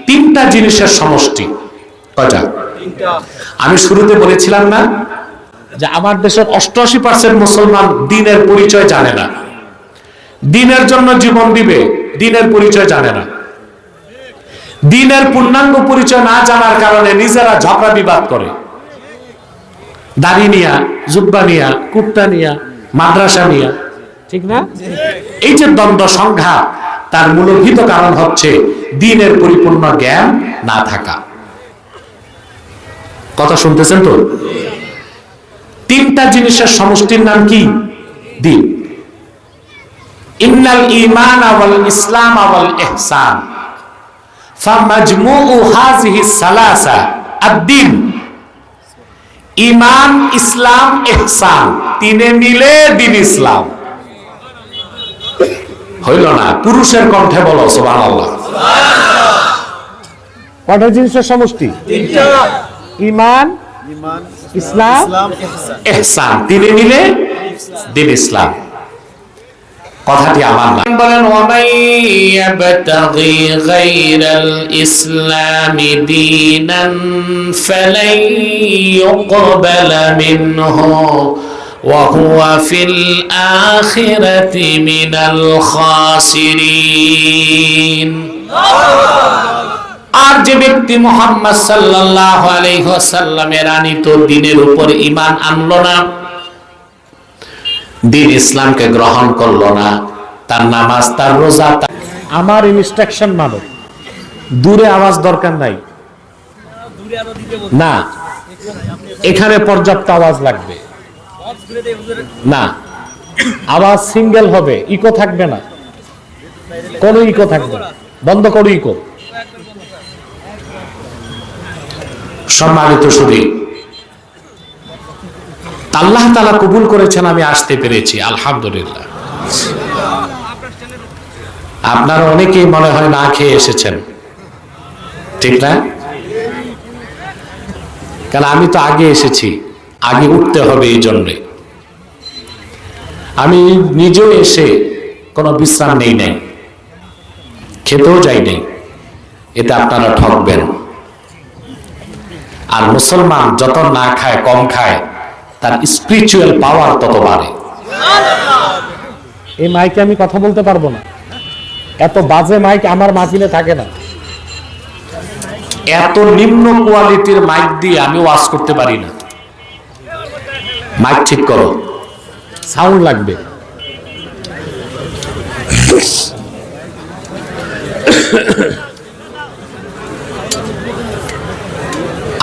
তিনটা জিনিসের সমষ্টি। কয়টা? আমি শুরুতে বলেছিলাম না যে আমার দেশের 88% মুসলমান দ্বীনের পরিচয় জানে না, দ্বীনের জন্য জীবন দিবে, দ্বীনের পরিচয় জানে না। দ্বীনের পূর্ণাঙ্গ পরিচয় না জানার কারণে নিজেরা ঝগড়া বিবাদ করে, দাড়ি নিয়া, জুব্বা নিয়া, কুর্তা নিয়া, মাদ্রাসা নিয়া, ঠিক না? এই যে দ্বন্দ্ব সংঘাত, তার মূলভূত কারণ হচ্ছে দ্বীনের পরিপূর্ণ জ্ঞান না থাকা। কথা শুনতেছেন তো? তিনটা জিনিসের সমষ্টির নাম কি? দ্বীন। ইন্নাল ঈমান ওয়াল ইসলাম ওয়াল ইহসান ফামাজমুউ হাযিহি সালাসা আদ-দ্বীন। ঈমান, ইসলাম, ইহসান, তিনে মিলে দ্বীন ইসলাম। হইল না? পুরুষের কণ্ঠে বলো সুবহানাল্লাহ। কয়টা জিনিসের সমষ্টি? তিনটা। ঈমান, ইসলাম, ইহসান, তিনে মিলে দ্বীন ইসলাম। কথাটি আমার না। বলেন ওয়ামাই ইয়াবতাগি গায়রাল ইসলামি দীনান ফালাই ইউকবালা মিনহু ওয়া হুয়া ফিল আখিরাতি মিনাল খাসিরিন। আর যে ব্যক্তি মুহাম্মদ সাল্লাল্লাহু আলাইহি ওয়াসাল্লামের আনিত দ্বীনের উপর ঈমান আনলো না, দ্বীন ইসলামকে গ্রহণ করলো না, তার নামাজ, তার রোজা, আমার ইনস্ট্রাকশন মানো, দূরে আওয়াজ দরকার নাই না, এখানে পর্যাপ্ত আওয়াজ লাগবে না, আওয়াজ সিঙ্গেল হবে, ইকো থাকবে না, কোনো ইকো থাকবে না, বন্ধ করো ইকো। সম্মানিত সুধী, আল্লাহ তাআলা কবুল করেছেন, আমি আসতে পেরেছি, আলহামদুলিল্লাহ। আপনারা অনেকেই মনে হয় না খেয়ে এসেছেন, ঠিক না? কারণ আমি তো আগে এসেছি, আগে উঠতে হবে, এই জন্যে আমি নিজেও এসে কোনো বিশ্রাম নেই নাই, খেতেও যাই নাই, এতে আপনারা ঠকবেন। আর মুসলমান যত না খায়, কম খায়, তার স্পিরিচুয়াল পাওয়ার তত বাড়ে। এই মাইকে আমি কথা বলতে পারবো না, এত বাজে মাইক আমার মাহফিলে থাকে না। এত নিম্ন কোয়ালিটির মাইক দিয়ে আমি ওয়াজ করতে পারি না। মাইক ঠিক করো, সাউন্ড লাগবে।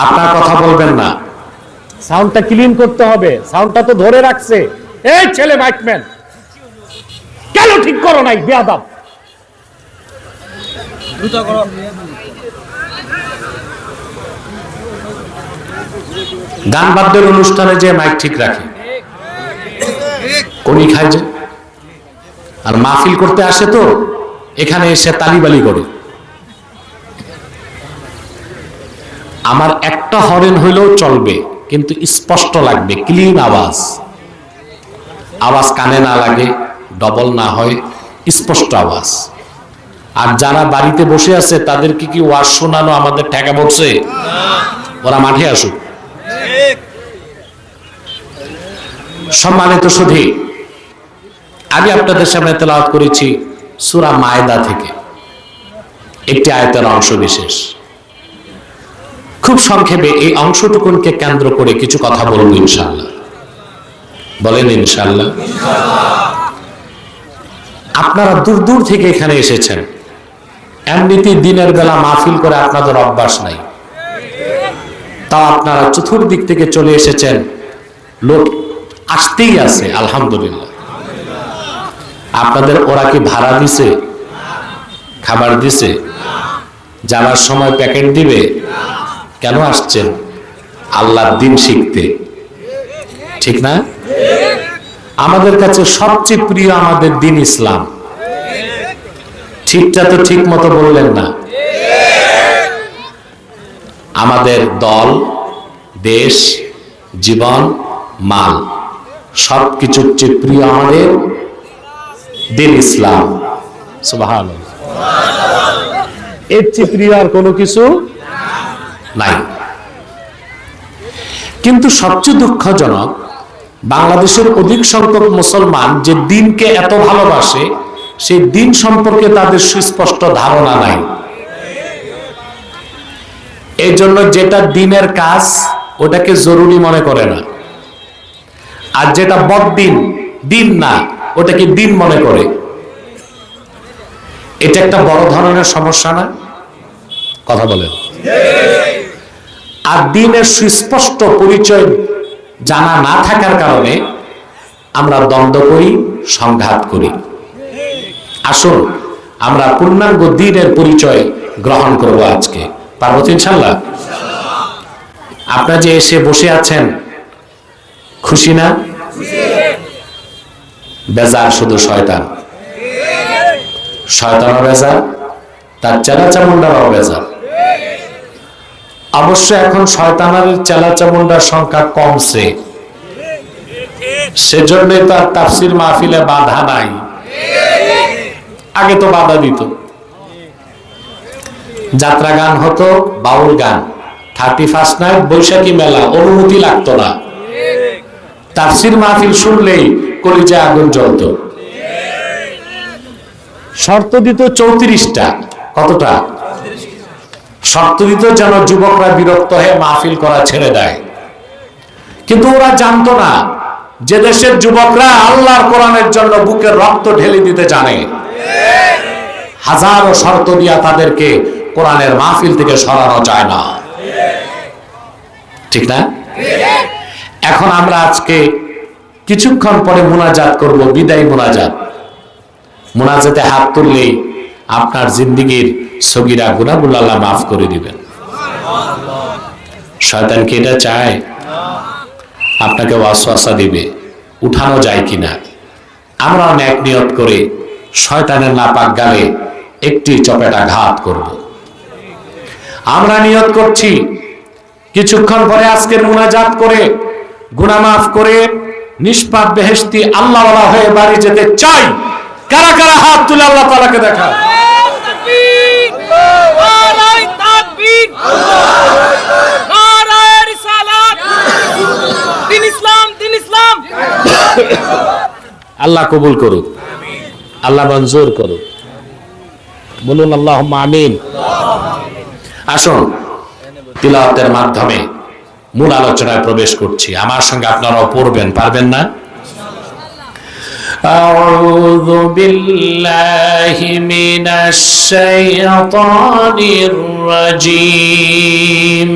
আপনার কথা বলবেন না, সাউন্ডটা ক্লিন করতে হবে। সাউন্ডটা তো ধরে রাখছে। এই ছেলে মাইকম্যান, কেন ঠিক করো নাই? বেয়াদব, দ্রুত করো। গান বাদ্যের অনুষ্ঠানে যে মাইক ঠিক রাখে, কোনি খায় যে, আর মাহফিল করতে আসে তো এখানে এসে তালিবালি করে। আমার একটা হরেন হইলেও চলবে, কিন্তু স্পষ্ট লাগবে, ক্লিন আওয়াজ, আওয়াজ কানে না লাগে, ডবল না হয়, স্পষ্ট আওয়াজ। আর যারা বাড়িতে বসে আছে তাদেরকে কি ওয়াজ শোনানো আমাদের ঠেকা পড়ছে? ওরা মাঠে আসুক। সম্মানিত সুধী, আমি আপনাদের সামনে তেলাওয়াত করেছি সূরা মায়েদা থেকে একটি আয়াতের অংশ বিশেষ। খুব সংক্ষেপে এই অংশটুকুনকে কেন্দ্র করে কিছু কথা বলবো ইনশাআল্লাহ। বলেন ইনশাআল্লাহ। আপনারা দূর দূর থেকে এখানে এসেছেন, এমনিতেই দিনের বেলা মাহফিল করে আপনাদের অভ্যাস নাই, তাও আপনারা চতুর্দিক থেকে চলে এসেছেন, লোক আসতেই আছে, আলহামদুলিল্লাহ। আপনাদের ওরা কি ভাড়া দিছে? খাবার দিছে? যাওয়ার সময় প্যাকেট দিবে? কেন আসছেন? আল্লাহর দ্বীন শিখতে, ঠিক না? আমাদের কাছে সবচেয়ে প্রিয় আমাদের দ্বীন ইসলাম। ঠিকটা তো ঠিক মতো বললেন না। আমাদের দল, দেশ, জীবন, মাল, সবকিছুর চেয়ে প্রিয় আমাদের দ্বীন ইসলাম। সুবহানাল্লাহ। এর চেয়ে প্রিয় আর কোনো কিছু নাই। কিন্তু সবচেয়ে দুঃখজনক, বাংলাদেশের অধিক সংখ্যক মুসলমান যে দিনকে এত ভালোবাসে, সেই দিন সম্পর্কে তাদের সুস্পষ্ট ধারণা নাই। এই জন্য যেটা দিনের কাজ ওটাকে জরুরি মনে করে না, আর যেটা বড়দিন, দিন না, ওটাকে দিন মনে করে। এটা একটা বড় ধরনের সমস্যা না? কথা বলেন। আর দিনের সুস্পষ্ট পরিচয় জানা না থাকার কারণে আমরা দ্বন্দ্ব করি, সংঘাত করি। আসুন আমরা পূর্ণাঙ্গ দিনের পরিচয় গ্রহণ করব আজকে। পারবো তো ইনশাআল্লাহ? আপনারা যে এসে বসে আছেন, খুশি না? বেজার শুধু শয়তান, শয়তানও বেজার, তার চেলা চামুন্ডারাও বেজার। অবশ্য এখন শয়তানের চেলা চামুন্ডার সংখ্যা কমছে, সেজন্যই তার তাফসির মাহফিলে বাধা নাই। আগে তো বাধা দিত, যাত্রা গান হতো, বাউল গান, 31 নাইট, বৈশাখী মেলা, অনুমতি লাগতো না। তাফসির মাহফিল শুনলেই কলিজায় আগুন জ্বলতো। শর্ত দিত 34টা। কতটা শর্ত দিত? যেন যুবকরা বিরক্ত হয়ে মাহফিল করা ছেড়ে দেয়। কিন্তু ওরা জানতো না যে দেশের যুবকরা আল্লাহর কোরআনের জন্য বুকের রক্ত ঢেলে দিতে জানে। হাজারো শর্ত দিয়া তাদেরকে কোরআনের মাহফিল থেকে সরানো যায় না, ঠিক না? এখন আমরা আজকে কিছুক্ষণ পরে মুনাজাত করব, বিদায় মুনাজাত। মুনাজাতে হাত তুললেই আপনার জিন্দেগীর সগীরা গুনাহগুলো আল্লাহ মাফ করে দিবেন। শয়তান কি এটা চায়? আপনাকে ওয়াসওয়াসা দিবে, উঠানো যায় কিনা। আমরা নেক নিয়ত করে শয়তানের নাপাক গালে একটি চপেটাঘাত করব। আমরা নিয়ত করছি কিছুক্ষণ পরে আজকের মুনাজাত করে গুনাহ মাফ করে নিষ্পাপ বেহেশতি আল্লাহওয়ালা হয়ে বাড়ি যেতে চাই। কারা কারা হাত তুলে আল্লাহ তাআলাকে দেখা? আল্লাহ কবুল করুক, আল্লাহ মঞ্জুর করুক। বলুন আল্লাহুম্মা আমিন। আসুন তিলাওয়াতের মাধ্যমে মূল আলোচনায় প্রবেশ করছি। আমার সঙ্গে আপনারাও পড়বেন, পারবেন না? আউযু বিল্লাহি মিনাশ শাইতানির রাজীম।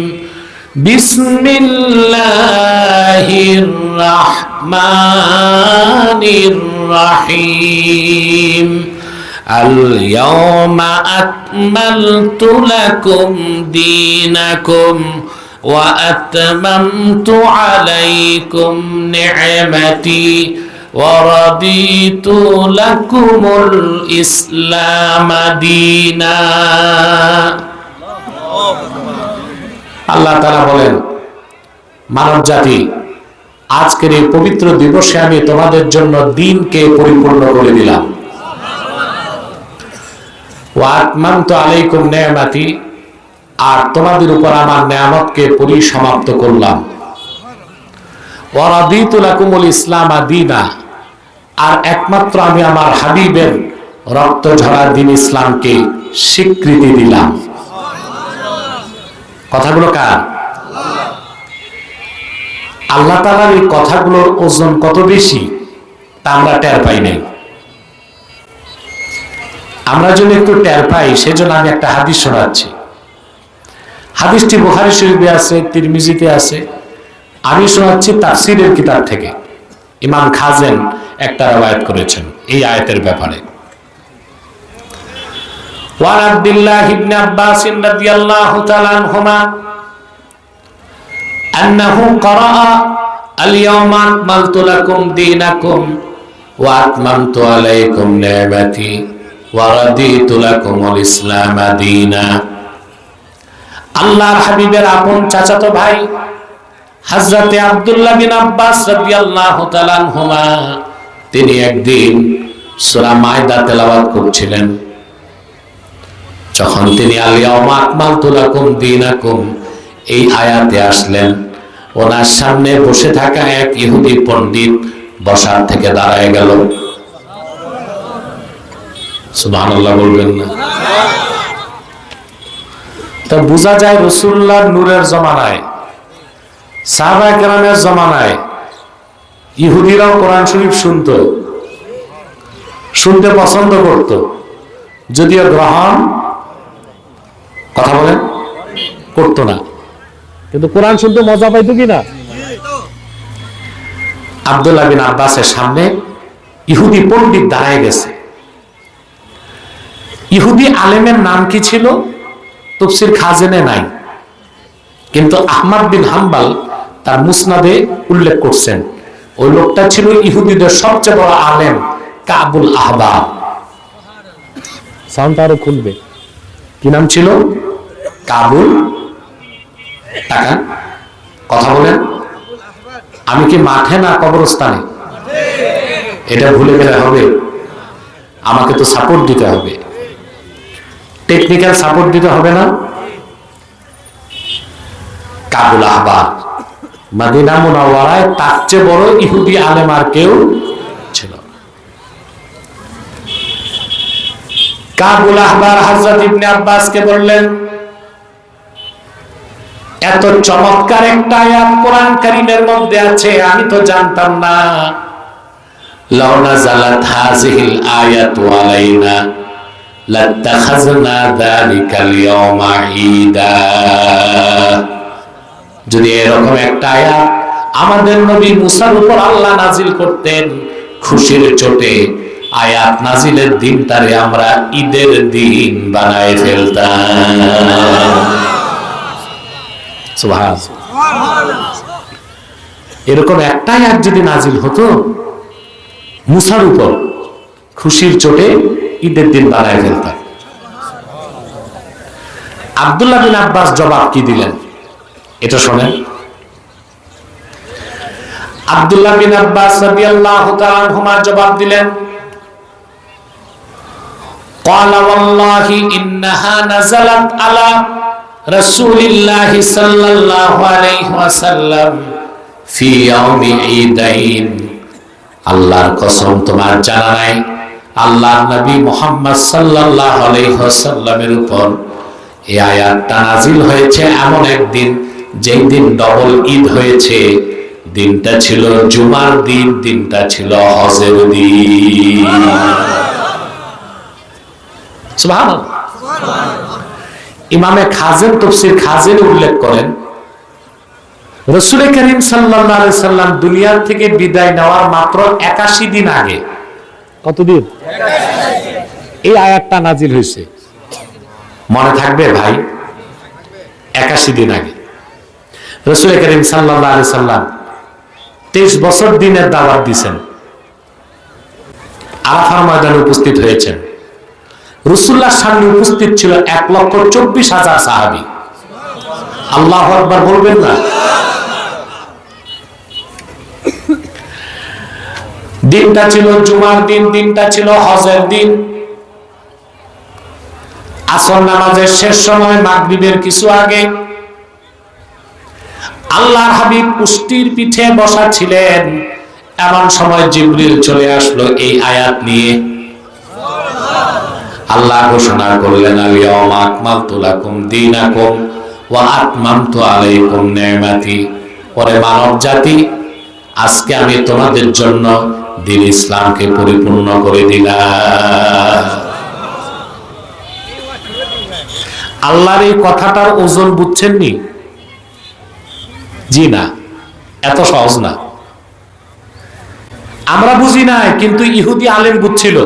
বিসমিল্লাহির রাহমানির রাহিম। আল-ইয়াওমা আকমালতু লাকুম দীনাকুম ওয়া আতমামতু আলাইকুম নি'মাতি ওয়া রাদিতু লাকুমুল ইসলাম দীনা। আল্লাহ তাআলা বলেন, মানব জাতি, আজকের এই পবিত্র দিবসে আমি তোমাদের জন্য দ্বীনকে পরিপূর্ণ করে দিলাম। ওয়া আতমামতু আলাইকুম নি'মাতি, আর তোমাদের উপর আমার নিয়ামতকে পরিসমাপ্ত করলাম। ওয়া রাদিতু লাকুমুল ইসলাম দীনা, আর একমাত্র আমি আমার হাবিবের রক্ত ঝরা দ্বীন ইসলামকে স্বীকৃতি দিলাম। কথাগুলো কার? আল্লাহ তাআলার এই কথাগুলোর ওজন কত বেশি তা আমরা টের পাই নাই। আমরা যদি একটু টের পাই, সেজন্য আমি একটা হাদিস শোনাচ্ছি। হাদিসটি বুখারী শরীফে আছে, তিরমিজিতে আছে। আমি শোনাচ্ছি তাফসীরের কিতাব থেকে। ইমাম খাজেন একটা রওয়ায়াত করেছেন এই আয়াতের ব্যাপারে। ওয়া আব্দুল্লাহ ইবনে আব্বাস রাদিয়াল্লাহু তাআলা আনহুমা আন্নাহু ক্বারাআ আল-ইয়াওমা আকমালতু লাকুম দীনাকুম ওয়া আতমামতু আলাইকুম নি'মাতি ওয়া রাদিতু লাকুমুল ইসলাম দীনা। আল্লাহর হাবিবের আপন চাচাতো ভাই হযরতে আব্দুল্লাহ বিন আব্বাস রাদিয়াল্লাহু তাআলা আনহুমা, তিনি একদিন সূরা মায়দা তেলাওয়াত করছিলেন। যখন তিনি আল-ইয়াওমা আকমালতু লাকুম দীনাকুম এই আয়াতে আসলেন, ওনার সামনে বসে থাকা এক ইহুদি পণ্ডিত বসার থেকে দাঁড়ায় গেল। সুবহানাল্লাহ বলবেন না? তা বোঝা যায় রাসূলুল্লাহর নূরের জমানায়, সাহাবায়ে কেরামের জমানায় ইহুদিরাও কোরআন শরীফ শুনতে পছন্দ করত, যদিও গ্রহণ কথা বলেন করতো না, কিন্তু কোরআন শুনতে মজা পাইতো কিনা। আব্দুল্লাহ বিন আব্বাসের সামনে ইহুদি পণ্ডিত দাঁড়ায় গেছে। ইহুদি আলেমের নাম কি ছিল তাফসীর খাজেনে নাই, কিন্তু আহমদ বিন হাম্বল তার মুসনাদে উল্লেখ করছেন ওই লোকটা ছিল ইহুদিদের সবচেয়ে বড় আলেম কাবুল আহবার। সাউন্ড আরো খুলবে। কি নাম ছিল? কাবুল। টাকা কথা বলেন। আমি কি মাঠে না কবরস্থানে? এটা ভুলে গেলে হবে? আমাকে তো সাপোর্ট দিতে হবে, টেকনিক্যাল সাপোর্ট দিতে হবে না? কাবুল আহবার মদিনা মুনাওয়ারায় তার চেয়ে বড় ইহুদি আলেম আর কেউ ছিল। কাবুল আহবার হযরত ইবনে আব্বাসকে বললেন, এত চমৎকার একটা আয়াত কোরআন কারীমের মধ্যে আছে, আমি তো জানতাম না। লাউ নাযালাত হাযিহিল আয়াতু আলাইনা লাত্তাখাযনা যালিকাল ইয়াওমা ঈদা। যদি এরকম একটা আয়াত আমাদের নবী মুসার উপর আল্লাহ নাজিল করতেন, খুশির চোটে আয়াত নাজিলের দিনটারে আমরা ঈদের দিন বানায় ফেলতাম। সুবহানাল্লাহ। এরকম একটা আয়াত যদি নাজিল হতো মুসার উপর, খুশির চোটে ঈদের দিন বানায় ফেলতাম। আব্দুল্লাহ বিন আব্বাস জবাব কি দিলেন এটা শোনেন। আব্দুল্লাহ বিন আব্বাস রাদিয়াল্লাহু তাআলা আনহুমা জবাব দিলেন, ক্বালা ওয়াল্লাহি ইন্নাহা নাযালাত আলা রাসূলিল্লাহি সাল্লাল্লাহু আলাইহি ওয়াসাল্লাম ফি ইয়াউমি ঈদাইন। আল্লাহর কসম তোমার জানা নাই, আল্লাহর নবী মুহাম্মদ সাল্লাল্লাহু আলাইহি ওয়াসাল্লামের উপর এই আয়াতটা নাজিল হয়েছে এমন একদিন যেই দিন ডবল ঈদ হয়েছে। দিনটা ছিল জুমার দিন, দিনটা ছিল হজের দিন। সুবহানাল্লাহ। ইমামে খাজেন তাফসীর খাজেন উল্লেখ করেন, রাসূল করিম সাল্লাল্লাহু আলাইহি সাল্লাম দুনিয়ার থেকে বিদায় নেওয়ার মাত্র 81 দিন আগে, কতদিন? 81 এই আয়াতটা নাজিল হয়েছে। মনে থাকবে ভাই? 81 দিন আগে রাসূল করিম সাল্লাল্লাহু আলাইহি সাল্লাম 23 বছর দিনের দাওয়াত দিয়েছেন, আরাফার ময়দানে উপস্থিত হয়েছেন। রাসূলুল্লাহর সামনে উপস্থিত ছিল 1,24,000 সাহাবী। আল্লাহু আকবার বলবেন না? দিনটা ছিল জুমার দিন, দিনটা ছিল হজের দিন। আসর নামাজের শেষ সময়, মাগরিবের কিছু আগে আল্লাহর হাবিব কুষ্টির পিঠে বসা ছিলেন। এমন সময় জিবরিল চলে আসলো এই আয়াত নিয়ে। আল্লাহ ঘোষণা করলেন, আল ইয়াওমা আকমালতু লাকুম দীনাকুম ওয়া আতমামতু আলাইকুম নি'মাতি। পরে মানব জাতি, আজকে আমি তোমাদের জন্য দ্বীন ইসলামকে পরিপূর্ণ করে দিলাম। আল্লাহর এই কথাটার ওজন বুঝছেননি? জি না, এত সহজ না। আমরা বুঝি নাই, কিন্তু ইহুদি আলেম বুঝছিল।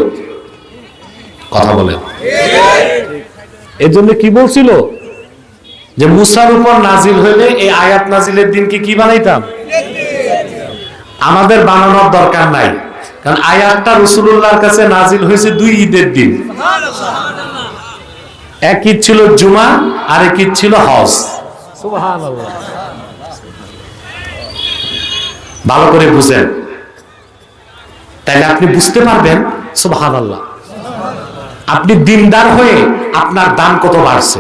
কথা বলেন। এর জন্য কি বলছিল যে মুসার উপর নাজিল হইলে এই আয়াত নাজিলের দিনকে কি বানাইতাম? আমাদের বানানোর দরকার নাই, কারণ আয়াতটা রাসূলুল্লাহর কাছে নাজিল হয়েছে 2 ঈদের দিন। এক ঈদ ছিল জুমা, আর এক ঈদ ছিল হজ। সুবহানাল্লাহ। ভালো করে বুঝেন, তাহলে আপনি বুঝতে পারবেন। সুবহানাল্লাহ। আপনি দিনদার হয়ে আপনার দান কত বাড়ছে।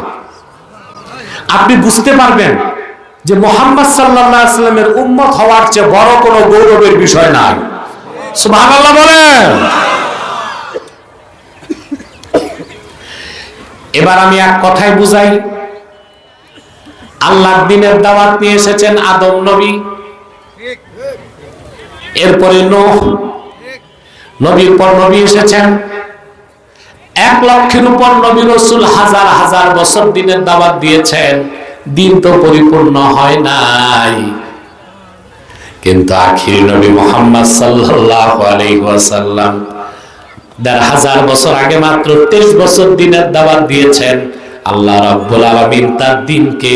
আপনি বুঝতে পারবেন যে মুহাম্মদ সাল্লাল্লাহু আলাইহি ওয়াসাল্লামের উম্মত হওয়ার চেয়ে বড় কোনো গৌরবের বিষয় নাই। সুবহানাল্লাহ বলেন। এবার আমি এক কথাই বুঝাই, আল্লাহর দ্বীনের দাওয়াত নিয়ে এসেছেন আদম নবী, এরপরে নূহ নবীর পর নবী এসেছেন, 1 লক্ষের উপর নবী রাসূল হাজার হাজার বছর দ্বীনের দাওয়াত দিয়েছেন, দিন তো পরিপূর্ণ হয় নাই। কিন্তু আখির নবী মুহাম্মদ সাল্লাল্লাহু আলাইহি ওয়াসাল্লাম 1500 বছর আগে মাত্র 23 বছর দ্বীনের দাওয়াত দিয়েছেন। আল্লাহ রাব্বুল আলামিন তার দ্বীনকে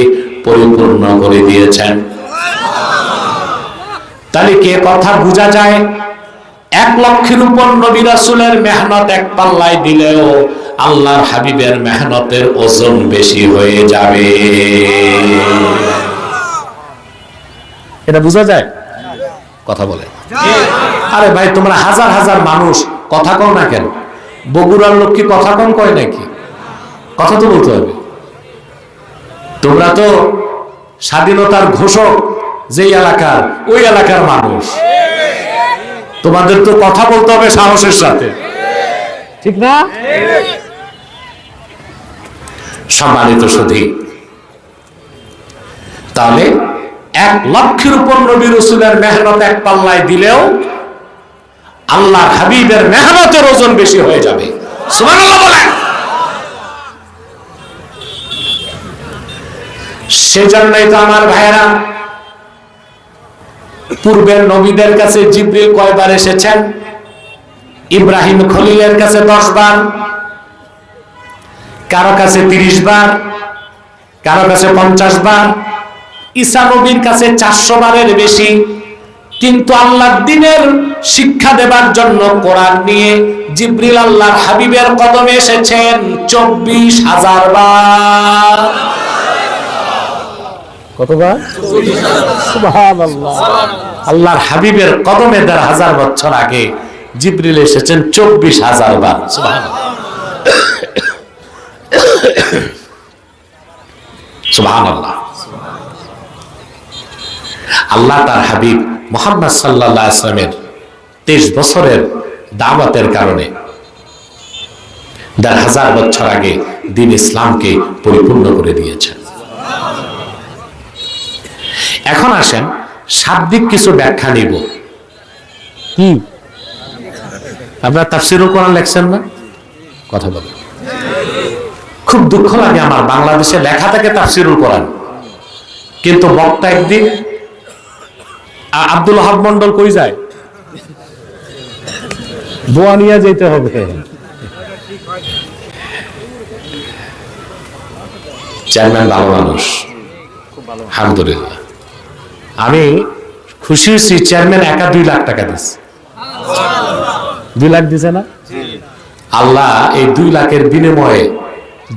পরিপূর্ণ করে দিয়েছেন। তাহলে কে কথা বোঝা যায়, 1 লক্ষের উপর নবী রাসূলের মেহনত এক পাল্লায় দিলেও আল্লাহর হাবিবের মেহনতের ওজন বেশি হয়ে যাবে। এটা বোঝা যায়? কথা বলে। আরে ভাই, তোমরা হাজার হাজার মানুষ কথা কও না কেন? বগুড়ার লোক কি কথা কম কয় নাকি? কথা তো বলতে হবে। তোমরা তো স্বাধীনতার ঘোষক যেই এলাকার, ওই এলাকার মানুষ, তোমাদের তো কথা বলতে হবে সাহসের সাথে, ঠিক না? সম্মানিত সুধী, তাহলে 1 লক্ষের উপর নবী রাসূলের মেহনত এক পাল্লায় দিলেও আল্লাহর হাবিবের মেহনতের ওজন বেশি হয়ে যাবে। সুবহানাল্লাহ বলেন। সেজন্যই তো আমার ভাইয়েরা, পূর্বের নবীদের কাছে জিবরিল কয়বার এসেছেন? ইব্রাহিম খলিলের কাছে 10 বার, কারো কাছে 30 বার, কারো কাছে 50 বার, ঈসা নবীর কাছে 400 বারের বেশি। কিন্তু আল্লাহর দ্বীনের শিক্ষা দেবার জন্য কোরআন নিয়ে জিবরিল আল্লাহর হাবিবের কদমে এসেছেন 24,000 বার। কতবার? সুবহানাল্লাহ। আল্লাহর হাবিবের কদমে 1000 বছর আগে জিবরিল এসেছেন 24,000 বার। সুবহানাল্লাহ, সুবহানাল্লাহ। আল্লাহ তার হাবিব মুহাম্মদ সাল্লাল্লাহু আলাইহি ওয়াসাল্লামের 23 বছরের দাওয়াতের কারণে 1000 বছর আগে দ্বীন ইসলামকে পরিপূর্ণ করে দিয়েছেন। এখন আসেন শাব্দিক কিছু ব্যাখ্যা নিব। কি আপনারা তাফসীরুল কোরআন লেখছেন না? কথা বলেন। খুব দুঃখ লাগে আমার, বাংলাদেশে লেখা থাকে তাফসীরুল কোরআন, কিন্তু বক্তা একদিন আব্দুল ওহাব মন্ডল কই যায়? দোয়া নিয়ে যেতে হবে। চেয়ারম্যান ভালো মানুষ, আলহামদুলিল্লাহ। আমি খুশি হয়েছি, চেয়ারম্যান একা 2 লাখ টাকা দিচ্ছে। 2 লাখ দিছে না? আল্লাহ এই 2 লাখের বিনিময়ে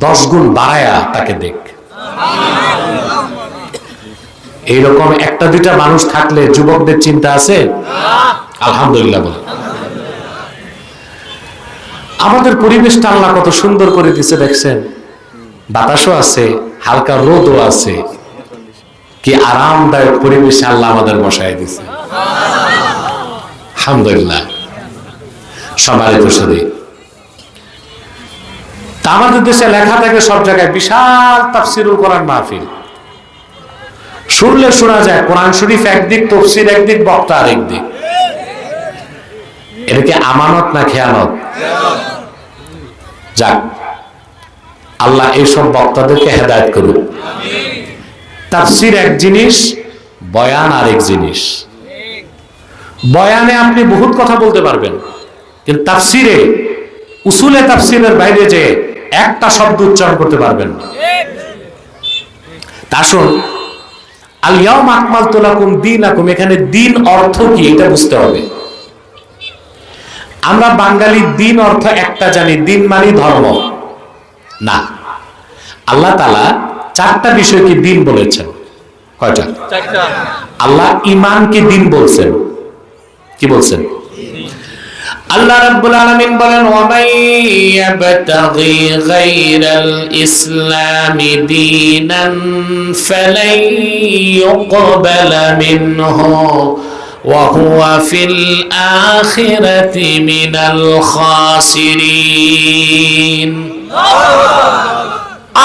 10 গুণ বাড়ায়া তাকে দেখ। এইরকম 1-2টা মানুষ থাকলে যুবকদের চিন্তা আছে? আলহামদুলিল্লাহ বলে। আমাদের পরিবেশটা আল্লাহ কত সুন্দর করে দিছে দেখছেন, বাতাসও আছে, হালকা রোদও আছে, কি আরামদায়ক পরিবেশে আল্লাহ আমাদের বসায় দিছে। আলহামদুলিল্লাহ। সম্মানিত সুধী, তা আমাদের দেশে লেখা থাকে সব জায়গায় বিশাল তাফসীরুল কোরআন মাহফিল। শুনলে শোনা যায় কোরআন শরীফ একদিক, তাফসীর একদিক, বক্তা আরেক দিক। এটা কি আমানত না খেয়ানত? যাক, আল্লাহ এইসব বক্তাদেরকে হেদায়েত করুন। তাফসীর এক জিনিস, বয়ান আরেক জিনিস। বয়ানে আপনি বহুত কথা বলতে পারবেন, কিন্তু তাফসীরে, উসুলে তাফসীরের বাইরে যে একটা শব্দ উচ্চারণ করতে পারবেন না। তা শুন, আল ইয়াউমা আকমালতু লাকুম দীনাকুম, এখানে দিন অর্থ কি এটা বুঝতে হবে। আমরা বাঙালি দিন অর্থ একটা জানি, দিন মানে ধর্ম না। আল্লাহ তাআলা 4টা বিষয়কে দিন বলেছেন। কয়টা? 4টা। আল্লাহ ঈমানকে দিন বলছেন। কি বলছেন? আল্লাহ রাব্বুল আলামিন বলেন ওয়া মান ইয়াবতাগি গায়রাল ইসলামি দীনান ফালাই ইউকবালা মিনহু ওয়া হুয়া ফিল আখিরাতি মিনাল খাসিরিন।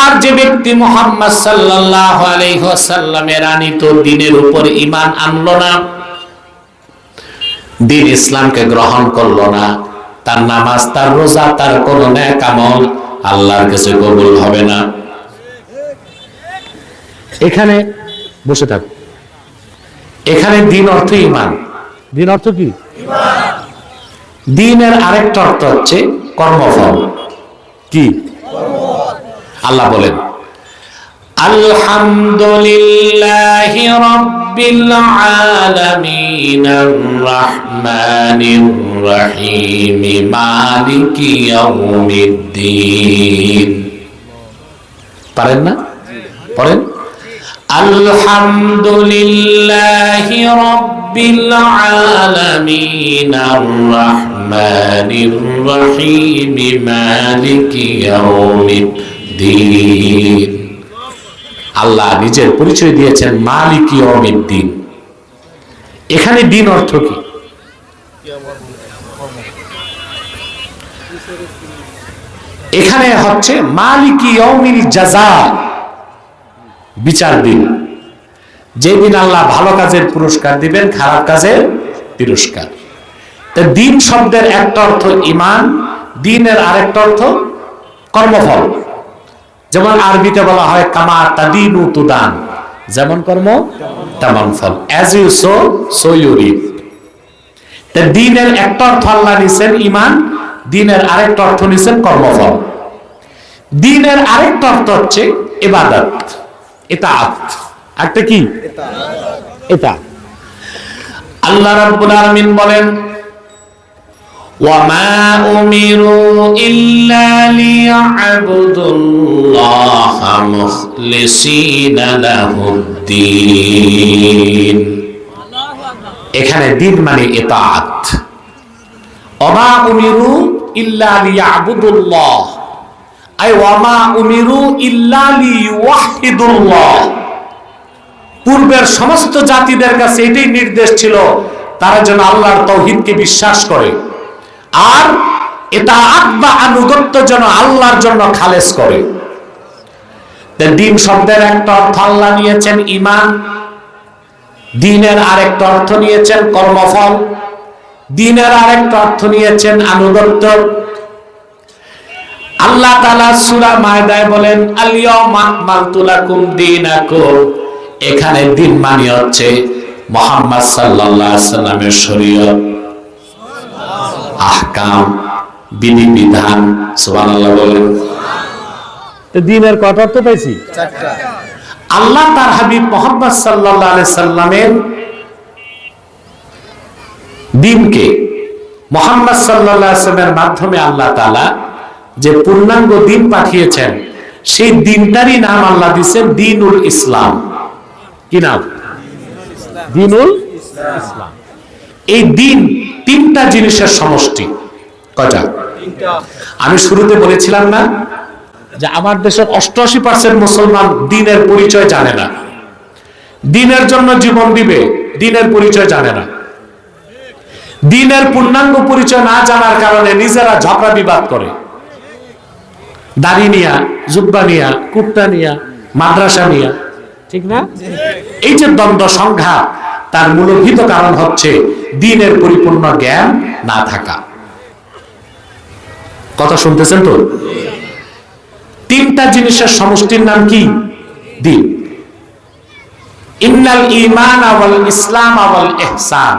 আর যে ব্যক্তি মুহাম্মদ সাল্লাল্লাহু আলাইহি ওয়াসাল্লামের আনিত দ্বীনের উপর ঈমান আনলো না, দ্বীন ইসলামকে গ্রহণ করলো না, তার নামাজ, তার রোজা, তার কোন নেক আমল আল্লাহর কাছে কবুল হবে না। এখানে বসে থাক। এখানে দ্বীন অর্থ ঈমান। দ্বীন অর্থ কি? ঈমান। দ্বীনের আরেকটা অর্থ হচ্ছে কর্মফল। কি? আল্লাহ বলেন আলহামদুলিল্লাহি রাব্বিল আলামিন আর-রাহমানির রহিম মালিকি ইয়াউমিদ্দিন। পারেন না? পড়েন আলহামদুলিল্লাহি রাব্বিল আলামিন আর-রাহমানির রহিম মালিকি ইয়াউমিদ্দিন। আল্লাহ নিজের পরিচয় দিয়েছেন মালিক ইয়াউমিদ্দিন। এখানে দিন অর্থ কি? এখানে হচ্ছে মালিক ইয়াউমিল জাযা, বিচার দিন, যেদিন আল্লাহ ভালো কাজের পুরস্কার দিবেন, খারাপ কাজের তিরস্কার। তা দিন শব্দের একটা অর্থ ঈমান, দিনের আরেকটা অর্থ কর্মফল। যেমন আরবিতে বলা হয় কামা তাদিনু তুদান, যেমন কর্ম তেমন ফল। As you sow so you reap. তা দ্বীনের একটা অর্থ আল্লাহ নিছেন ঈমান, দ্বীনের আরেকটা অর্থ নিছেন কর্মফল। দ্বীনের আরেকটা অর্থ হচ্ছে ইবাদত, ইতাআত। একটা কি? ইতাআত। আল্লাহ রাব্বুল আলামিন বলেন وَمَا أُمِرُوا إِلَّا لِيَعْبُدُوا اللَّهَ مُخْلِصِينَ لَهُ الدِّينَ। এখানে দিন মানে ইতাআত। ওমা উমিরু ইল্লা লিয়াবুদুল্লাহ, আই ওয়ামা উমিরু ইল্লা লিওয়াহিদুল্লাহ। পূর্বের সমস্ত জাতিদের কাছে এটাই নির্দেশ ছিল, তারা যেন আল্লাহর তাওহীদকে বিশ্বাস করে আর ইতাআত বা আনুগত্য যেন আল্লাহর জন্য খালেস করে। দ্বীন শব্দের একটা অর্থ আল্লাহ নিয়েছেন ঈমান, দ্বীনের আরেকটা অর্থ নিয়েছেন কর্মফল, দ্বীনের আরেকটা অর্থ নিয়েছেন আনুগত্য। আল্লাহ তাআলা সূরা মায়দায় বলেন আল-ইয়াওমা আকমালতু লাকুম দীনাকুম। এখানে দ্বীন মানে হচ্ছে মুহাম্মদ সাল্লাল্লাহু আলাইহি ওয়াসাল্লামের শরীয়ত, আহকাম, বিধিবিধান। সুবহানাল্লাহ বলেন। তো দ্বীনের কত অর্থ পাইছি? চারটা। আল্লাহ তার হাবিব মুহাম্মদ সাল্লাল্লাহু আলাইহি সাল্লামের দ্বীনকে, মুহাম্মদ সাল্লাল্লাহু আলাইহি সাল্লামের মাধ্যমে আল্লাহ তাআলা যে পূর্ণাঙ্গ দ্বীন পাঠিয়েছেন, সেই দ্বীনটারই নাম আল্লাহ দিয়েছেন দ্বীনুল ইসলাম। কি নাম? দ্বীনুল ইসলাম। এই দ্বীন তিনটা জিনিসের সমষ্টি। কয়টা? আমি শুরুতে বলেছিলাম না যে আমার দেশের 88% মুসলমান দ্বীনের পরিচয় জানে না, দ্বীনের জন্য জীবন দিবে, দ্বীনের পরিচয় জানে না। দ্বীনের পূর্ণাঙ্গ পরিচয় না জানার কারণে নিজেরা ঝগড়া বিবাদ করে, দাড়ি নিয়া, জুব্বা নিয়া, কুর্তা নিয়া, মাদ্রাসা নিয়া। ঠিক না? এই যে দ্বন্দ্ব সংঘাত, তার মূলভূত কারণ হচ্ছে দ্বীনের পরিপূর্ণ জ্ঞান না থাকা। কথা শুনতেছেন তো? তিনটা জিনিসের সমষ্টির নাম কি? দ্বীন। ইন্নাল ঈমান ওয়াল ইসলাম ওয়াল ইহসান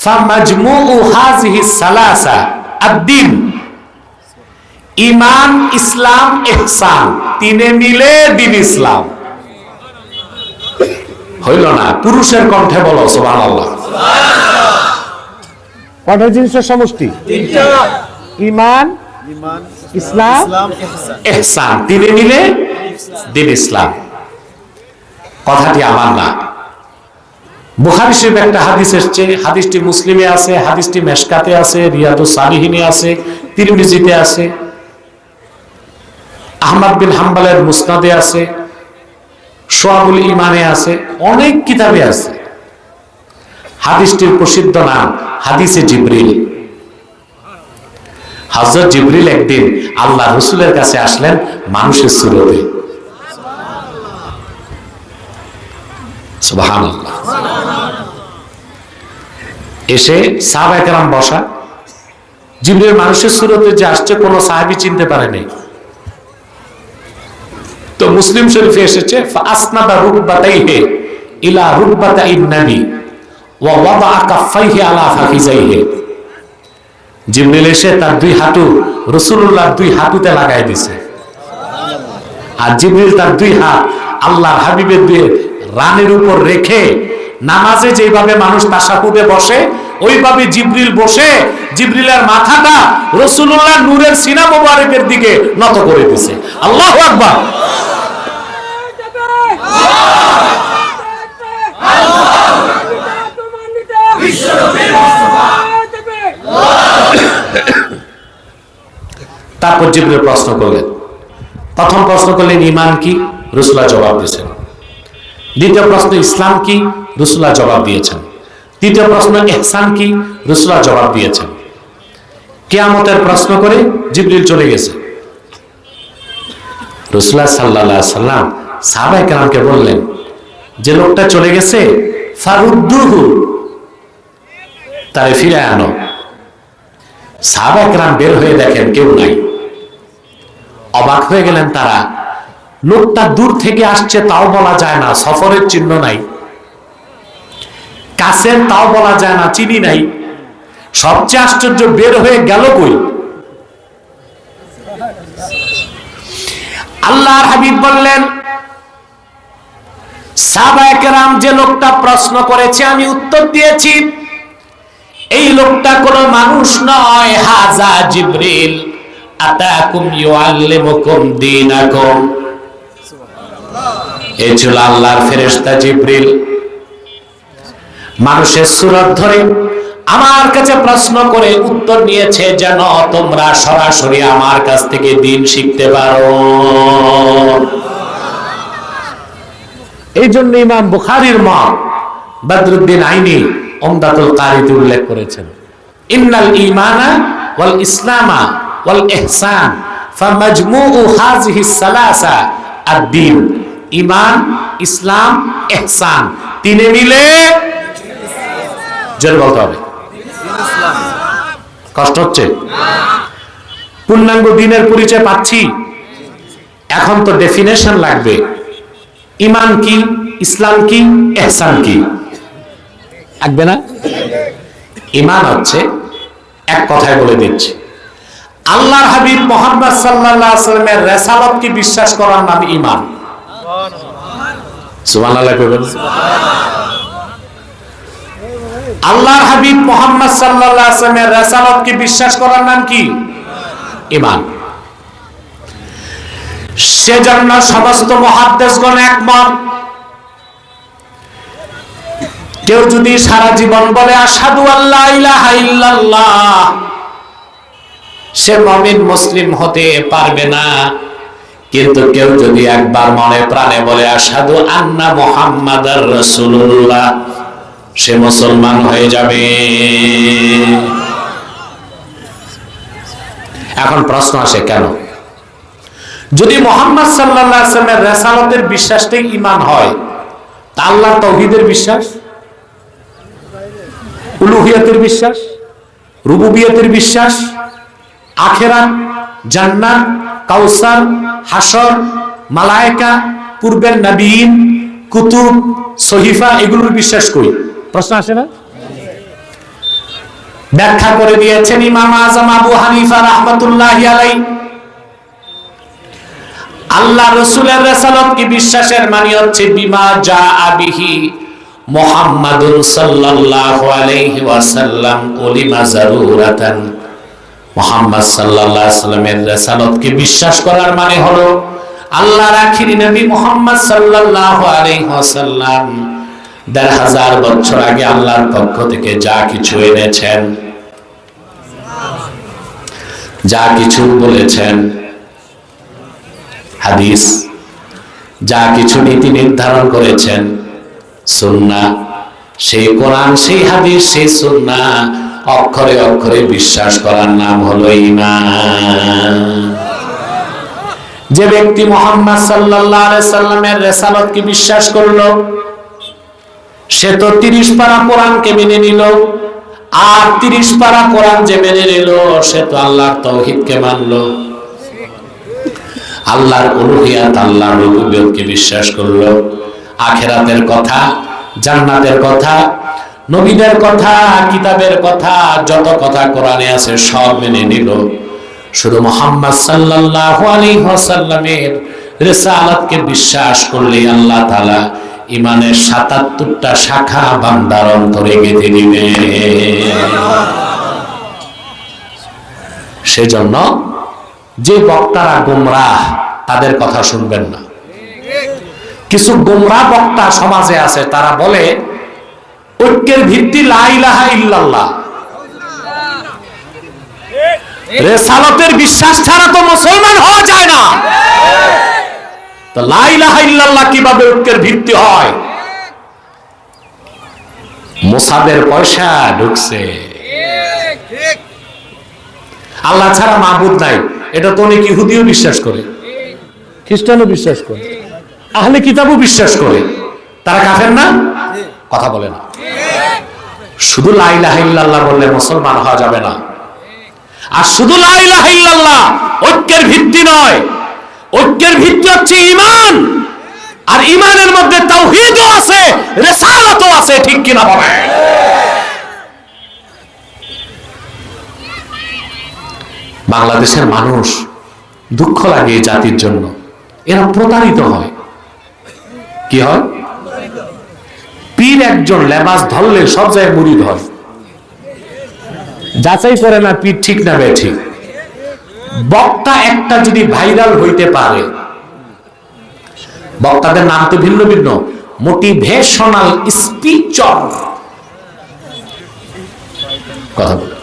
ফামাজমুউ হাযিহি সালাসা আদ-দ্বীন। ঈমান, ইসলাম, ইহসান, তিনে মিলে দ্বীন ইসলাম। হইল না? পুরুষের কণ্ঠে বলো সুবহানাল্লাহ। কয়টা জিনিসের সমষ্টি? তিনটা। ঈমান, ইসলাম, ইহসান, তিনে মিলে দ্বীন ইসলাম। কথাটি আমার না, বুখারী শরীফ একটা হাদিস এসেছে, হাদিসটি মুসলিমে আছে, হাদিসটি মেশকাতে আছে, রিয়াদুস সালিহিনে আছে, তিরমিজিতে আছে, আহমদ বিন হাম্বলের মুসনাদে আছে, শুআবুল ঈমানে আছে, অনেক কিতাবে আছে। হাদিসটির প্রসিদ্ধ নাম হাদিসে জিবরিল। হযরত জিবরিল একদিন আল্লাহ রাসূলের কাছে আসলেন মানুষের সুরতে। সুবহানাল্লাহ। এসে সাহাবায়ে কেরাম বসা, জিবরিল মানুষের সুরতে যে আসছে কোনো সাহাবী চিনতে পারেনি। তো মুসলিম শরীফে এসেছে ফাসনাদা রুকবাতাইহি ইলা রুকবাতাইন নবী ওয়া ওয়াদা কাফাইহি আলা ফাখিজাইহি। জিবরিল এসে তার দুই হাঁটু রাসূলুল্লাহর দুই হাঁটুতে লাগাই দিয়েছে, আর জিবরিল তার দুই হাত আল্লাহর হাবিবের দুই রানের উপর রেখে নামাজে যেভাবে মানুষ তাশাহুদে বসে ওইভাবে জিবরিল বসে জিবরিলের মাথাটা রাসূলুল্লাহর নূরের সিনা মোবারকের দিকে নত করে দিয়েছে। আল্লাহু আকবার। তারপর জিবরিল প্রশ্ন করলেন, প্রথম প্রশ্ন করলেন ঈমান কি, রাসূলুল্লাহ জবাব দিয়েছেন। দ্বিতীয় প্রশ্ন ইসলাম কি, রাসূলুল্লাহ জবাব দিয়েছেন। তৃতীয় প্রশ্ন ইহসান কি, রাসূলুল্লাহ জবাব দিয়েছেন। কিয়ামতের প্রশ্ন করে জিবরিল চলে গেছে। রাসূলুল্লাহ সাল্লাল্লাহু আলাইহি সাল্লাম সাহাবায়ে কেরামকে বললেন, যে লোকটা চলে গেছে ফারুদ্দুহু, তারে ফিরে আনো। সাহাবায়ে কেরাম বের হয়ে দেখেন কেউ নাই। অবাক হয়ে গেলেন তারা, লোকটা দূর থেকে আসছে তাও বলা যায় না, সফরের চিহ্ন নাই, কাছের তাও বলা যায় না, চিনি নাই। সবচেয়ে আশ্চর্য, বের হয়ে গেল কই? আল্লাহর হাবিব বললেন, সাহাবায়ে কেরাম যে লোকটা প্রশ্ন করেছে আমি উত্তর দিয়েছি, এই লোকটা কোনো মানুষ নয়, হাজা জিবরিল আতাকুম ইউআল্লিমুকুম দীনাকুম। এই ছিল আল্লাহর ফেরেশতা জিবরিল, মানুষের সুরত ধরে আমার কাছে প্রশ্ন করে উত্তর নিয়েছে যেন তোমরা সরাসরি আমার কাছ থেকে দ্বীন শিখতে পারো। এই জন্য ইমাম বুখারীর মা বদরুদ্দিন আইনি উমদাতুল কারিতে উল্লেখ করেছেন, ইন্নাল ঈমানা ওয়াল ইসলামা ওয়াল ইহসান ফামাজমুউ হাযিহিস সালাসা আদ-দ্বীন। ঈমান, ইসলাম, ইহসান তিনে মিলে জোরে বলতে হবে। কষ্ট হচ্ছে? পূর্ণাঙ্গ দ্বীনের পরিচয় পাচ্ছি, এখন তো ডেফিনেশন লাগবে। ঈমান কি, ইসলাম কি, ইহসান কি? লাগবে না? ঈমান হচ্ছে, এক কথায় বলে দিচ্ছি, আল্লাহর হাবিব মুহাম্মদ সাল্লাল্লাহু আলাইহি ওয়াসাল্লামের রিসালাতকে বিশ্বাস করার নাম ঈমান। সুবহানাল্লাহ কইবেন। আল্লাহর হাবিব মুহাম্মদ সাল্লাল্লাহু আলাইহি ওয়াসাল্লামের রিসালাতকে বিশ্বাস করার নাম কি? ঈমান। সেজন্য সমস্ত মুহাদ্দিসগণ একমত, কেউ যদি সারা জীবন বলে আশহাদু আল্লা ইলাহা ইল্লাল্লাহ, সে মুমিন মুসলিম হতে পারবে না। কিন্তু কেউ যদি একবার মনে প্রাণে বলে আশহাদু আন্না মুহাম্মাদার রাসূলুল্লাহ, সে মুসলমান হয়ে যাবে। এখন প্রশ্ন আসে, কেন? যদি মুহাম্মদ সাল্লাল্লাহু আলাইহি ওয়াসাল্লামের রিসালাতের বিশ্বাসটাই ঈমান হয়, তা আল্লাহর তাওহীদের বিশ্বাস, উলুহিয়াতের বিশ্বাস, রুবুবিয়তের বিশ্বাস, আখিরাত, জান্নাত, কাউসার, হাসর, মালায়েকা, পূর্বের নবীন, কুতুব, সহিফা, এগুলোর বিশ্বাস কই? প্রশ্ন আসে না? ব্যাখ্যা করে দিয়েছেন ইমাম আযম আবু হানিফা রাহমাতুল্লাহি আলাইহি, আল্লাহ রাসূলের রিসালাত কি বিশ্বাসের মানে হচ্ছে বিমা জাআ বিহি মুহাম্মাদুন সাল্লাল্লাহু আলাইহি ওয়াসাল্লাম উলিমা যারুরাতান। মুহাম্মদ সাল্লাল্লাহু আলাইহি ওয়াসাল্লামের রিসালাতকে বিশ্বাস করার মানে হলো আল্লাহর আখিরি নবী মুহাম্মদ সাল্লাল্লাহু আলাইহি ওয়াসাল্লাম ১,৫০০ বছর আগে আল্লাহর পক্ষ থেকে যা কিছু এনেছেন, যা কিছু বলেছেন, হাদিস, যা কিছু নীতি নির্ধারণ করেছেন, সুন্নাহ, সেই কোরআন, সেই হাদিস, সেই সুন্নাহ অক্ষরে অক্ষরে বিশ্বাস করার নাম হলো ঈমান। যে ব্যক্তি মুহাম্মদ সাল্লাল্লাহু আলাইহি সাল্লামের রিসালাতকে বিশ্বাস করলো, সে তো ৩০ পারা কোরআনকে মেনে নিল। আর ৩০ পারা কোরআন যে মেনে নিল, সে তো আল্লাহর তাওহীদকে মানলো, আল্লাহর উলুহিয়াত, আল্লাহর রুবুবিয়তকে বিশ্বাস করলো, আখিরাতের কথা, জান্নাতের কথা, নবীদের কথা, কিতাবের কথা, যত কথা কোরআনে আছে সব মেনে নিল। শুধু মুহাম্মদ সাল্লাল্লাহু আলাইহি ওয়াসাল্লামের রিসালাতকে বিশ্বাস করলেই আল্লাহ তাআলা ঈমানের ৭৭টা শাখা বান্দার অন্তরে গেঁথে দিবে। সেজন্য যে বক্তারা গোমরাহ, তাদের কথা শুনবেন না। কিছু গোমরাহ বক্তা সমাজে আছে, তারা বলে ঐক্যের ভিত্তি লা ইলাহা ইল্লাল্লাহ। রিসালাতের বিশ্বাস ছাড়া তো মুসলমান হওয়া যায় না। তো লা ইলাহা ইল্লাল্লাহ কিভাবে ঐক্যের ভিত্তি হয়? মুসাবের পয়সা ঢুকছে। আল্লাহ ছাড়া মাবুদ নাই, এটা তো অনেক ইহুদিও বিশ্বাস করে, খ্রিস্টানও বিশ্বাস করে, আহলে কিতাবও বিশ্বাস করে। তারা কাফের না? কথা বলে না। শুধু লা ইলাহা ইল্লাল্লাহ বললে মুসলমান হওয়া যাবে না। আর শুধু লা ইলাহা ইল্লাল্লাহ ঐক্যের ভিত্তি নয়, ঐক্যের ভিত্তি হচ্ছে ঈমান। আর ঈমানের মধ্যে তাওহীদও আছে, রিসালাতও আছে, ঠিক কিনা বলেন? বাংলাদেশের মানুষ দুঃখ লাগে এই জাতির জন্য, এরা প্রতারিত হয়। কি হয়? পীর একজন লেবাস ধরলে সব জায়গায় মুরিদ হয়, যাচাই করে না পীর ঠিক না বেঠিক। বক্তা একটা যদি ভাইরাল হইতে পারে, বক্তাদের নাম তো ভিন্ন ভিন্ন, মোটিভেশনাল স্পিচার, কথা বলে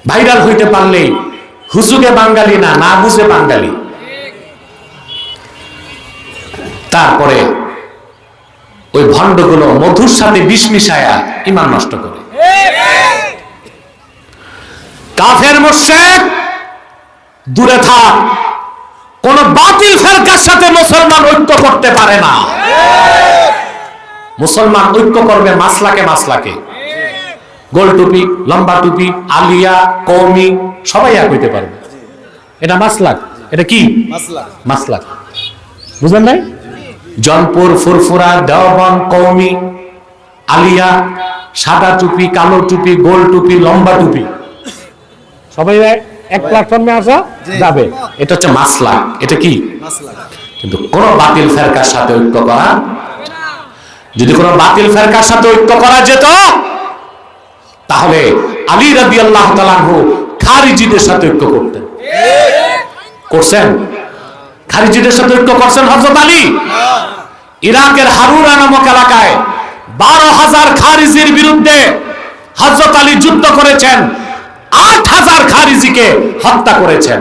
ভাইরাল হইতে পারলে হুজুগে বাঙালি না, না বুঝে বাঙালি। তারপরে ওই ভণ্ডগুলো মধুর সাথে বিষ মিশায়া ঈমান নষ্ট করে। কাফের মুশরিক দূরে থাক, কোন বাতিল ফেরকার সাথে মুসলমান ঐক্য করতে পারে না। মুসলমান ঐক্য করবে মাসলাকে মাসলাকে, গোল টুপি, লম্বা টুপি, আলিয়া, কওমি সবাই এক হইতে পারবে। এটা মাসলাক। এটা কি মাসলাক? বুঝলেন নাই? জনপুর, ফুরফুরা, দেওবন্দ, কওমি, আলিয়া, সাদা টুপি, কালো টুপি, গোল টুপি, লম্বা টুপি, সবাই এক প্ল্যাটফর্মে আসা যাবে। এটা হচ্ছে মাসলাক। এটা কি? কিন্তু কোন বাতিল ফেরকার সাথে ঐক্য করা, যদি কোন বাতিল ফেরকার সাথে ঐক্য করা যেত, তাহলে আলী রাদিয়াল্লাহু তাআলা আনহু খারিজিদের সাথে ঐক্য করতেন। করছেন? খারিজিদের সাথে ঐক্য করছেন হযরত আলী? ইরাকের হারুরা নামক এলাকায় 12,000 খারিজির বিরুদ্ধে হযরত আলী যুদ্ধ করেছেন, 8,000 খারিজিকে হত্যা করেছেন।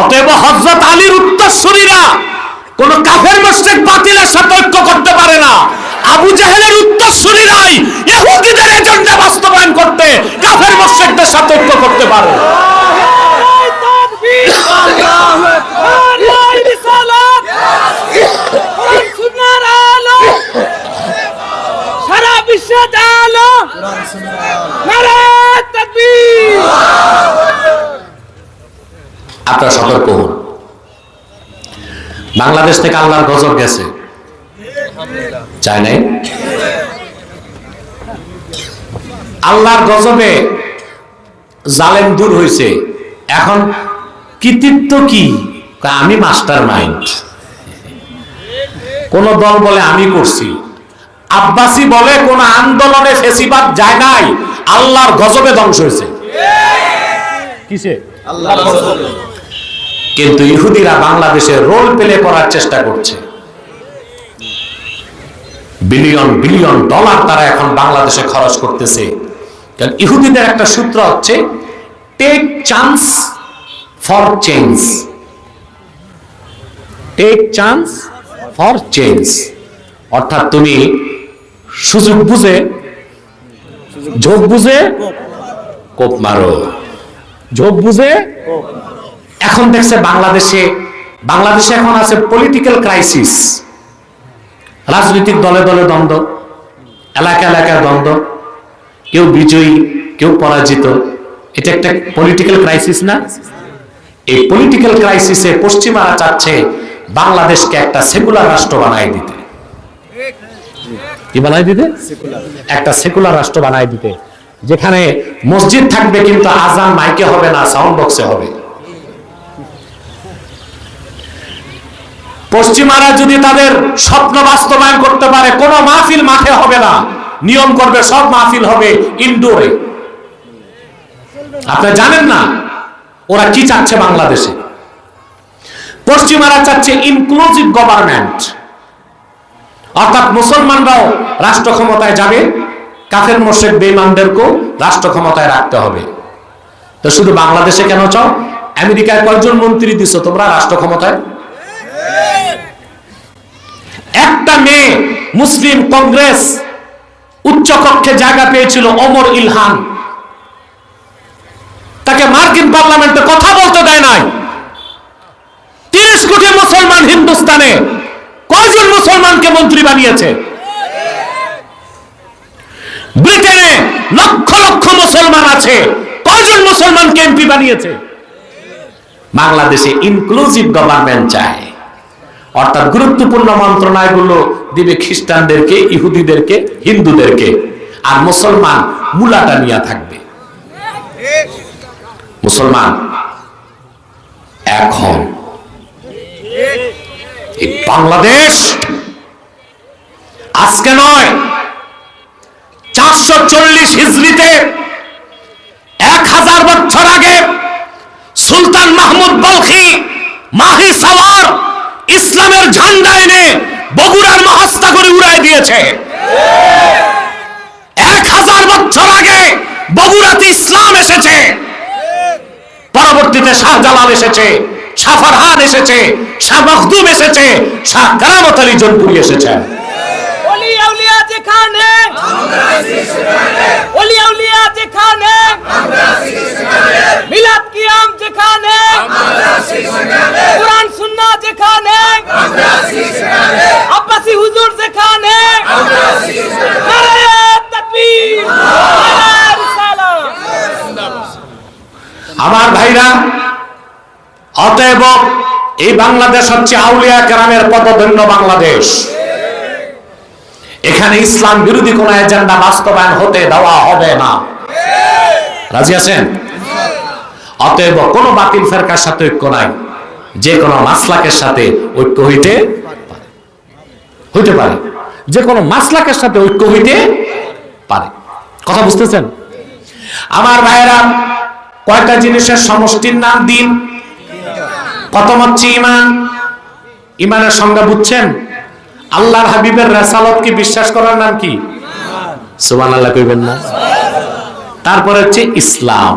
অতএব হযরত আলীর উত্তরসূরিরা কোন কাফের মুশরিক বাতিলের সাথে ঐক্য করতে পারে না। আবু জাহেলের উত্তরসূরিরাই ইহুদিদের এজেন্ডা বাস্তবায়ন করতে কাফের মুশরিকদের সাথে ঐক্য করতে পারে। সারা বিশ্বের আলো নারায়ে তাকবীর। আপনারা সতর্ক হন। বাংলাদেশ থেকে আল্লাহর গজব গেছে, চায় নাই? আল্লাহর গজবে জালেম দূর হয়েছে। এখন কৃতিত্ব কি? আমি মাস্টার মাইন্ড। কোন দল বলে আমি করছি, আব্বাসি বলে কোন আন্দোলনে ফেসিবাদ যায় নাই, আল্লাহর গজবে ধ্বংস হয়েছে। কিসে? আল্লাহর গজবে। কিন্তু ইহুদিরা বাংলাদেশে রোল প্লে করার চেষ্টা করছে। বিলিয়ন বিলিয়ন ডলার তারা এখন বাংলাদেশে খরচ করতেছে। কারণ ইহুদিদের একটা সূত্র হচ্ছে take chance for change, take chance for change, অর্থাৎ তুমি সুযোগ বুঝে ঝোঁক বুঝে কোপ মারো, ঝোঁক বুঝে। এখন দেখছে বাংলাদেশে এখন আছে পলিটিক্যাল ক্রাইসিস, রাজনৈতিক দলে দলে দ্বন্দ্ব, এলাকা এলাকায় দ্বন্দ্ব, কেউ বিজয়ী কেউ পরাজিত। এটা একটা পলিটিক্যাল ক্রাইসিস না? এই পলিটিক্যাল ক্রাইসিসে পশ্চিমারা চাচ্ছে বাংলাদেশকে একটা সেকুলার রাষ্ট্র বানায় দিতে। কি বানায় দিতে? একটা সেকুলার রাষ্ট্র বানায় দিতে, যেখানে মসজিদ থাকবে কিন্তু আজান মাইকে হবে না, সাউন্ড বক্সে হবে। পশ্চিমারা যদি তাদের স্বপ্ন বাস্তবায়ন করতে পারে, কোন মাহফিল মাঠে হবে না, নিয়ম করবে সব মাহফিল হবে ইনডোরে। আপনি জানেন না ওরা কি চাচ্ছে বাংলাদেশে? পশ্চিমারা চাচ্ছে ইনক্লুসিভ গভর্নমেন্ট, অর্থাৎ মুসলমানরাও রাষ্ট্র ক্ষমতায় যাবে, কাফের মোশরিক বেঈমানদেরকেও রাষ্ট্র ক্ষমতায় রাখতে হবে। তো শুধু বাংলাদেশে কেন চাও? আমেরিকায় কয়জন মন্ত্রী দিছো তোমরা রাষ্ট্র ক্ষমতায়? একটা মেয়ে মুসলিম কংগ্রেস উচ্চ কক্ষে জায়গা পেয়েছিল, ওমর ইলহান, তাকে মার্কিন পার্লামেন্টে কথা বলতে দেয় নাই। 30 কোটি মুসলমান হিন্দুস্তানে কয়জন মুসলমানকে মন্ত্রী বানিয়েছে? ব্রিটেনে লক্ষ লক্ষ মুসলমান আছে, কয়জন মুসলমানকে এমপি বানিয়েছে? বাংলাদেশে ইনক্লুসিভ গভর্নমেন্ট চায়, অর্থাৎ গুরুত্বপূর্ণ মন্ত্রণালয়গুলো দিবে খ্রিস্টানদেরকে, ইহুদিদেরকে, হিন্দুদেরকে, আর মুসলমান মুলাটা নিয়ে থাকবে। মুসলমান এখন এই বাংলাদেশ আজকে নয়, 440 হিজরিতে 1000 বছর আগে সুলতান মাহমুদ বলখি মাহি সাওয়ার ইসলামের ঝান্ডা এনে বগুড়ার মহাস্তাগরে উড়াই দিয়েছে। 1000 বছর আগে বগুড়াতে ইসলাম এসেছে, পরবর্তীতে শাহজালাল এসেছে, শাহ ফারহান এসেছে, শাহ মখদুম এসেছে, শাহ কারামত আলী জনপুরি এসেছেন। ওলি আউলিয়া যেখানে, ওলি আউলিয়া যেখানে, মিলাদ কিয়াম যেখানে, কুরআন সুন্নাহ যেখানে, আব্বাসি হুজুর যেখানে, নারে তাকবীর, নারে রিসালাত। আমার ভাইরা, অতএব এই বাংলাদেশ হচ্ছে আউলিয়া কেরামের পদধন্য বাংলাদেশ। এখানে ইসলাম বিরোধী কোন এজেন্ডা বাস্তবায়ন হতে দেওয়া হবে না। রাজি আছেন? অতএব কোন বাতিল ফেরকার সাথে ঐক্য নাই, যে কোনো মাসলাকের সাথে ঐক্য হইতে পারে, যে কোনো মাসলাকের সাথে ঐক্য হইতে পারে। কথা বুঝতেছেন? আমার ভাইয়েরা, কয়টা জিনিসের সমষ্টির নাম দিন? প্রথম হচ্ছে ঈমান। ঈমানের সংজ্ঞা বুঝছেন? আল্লাহর হাবিবের রাসালাতকে বিশ্বাস করার নাম কি? সুবহানাল্লাহ কইবেন না? তারপরে হচ্ছে ইসলাম।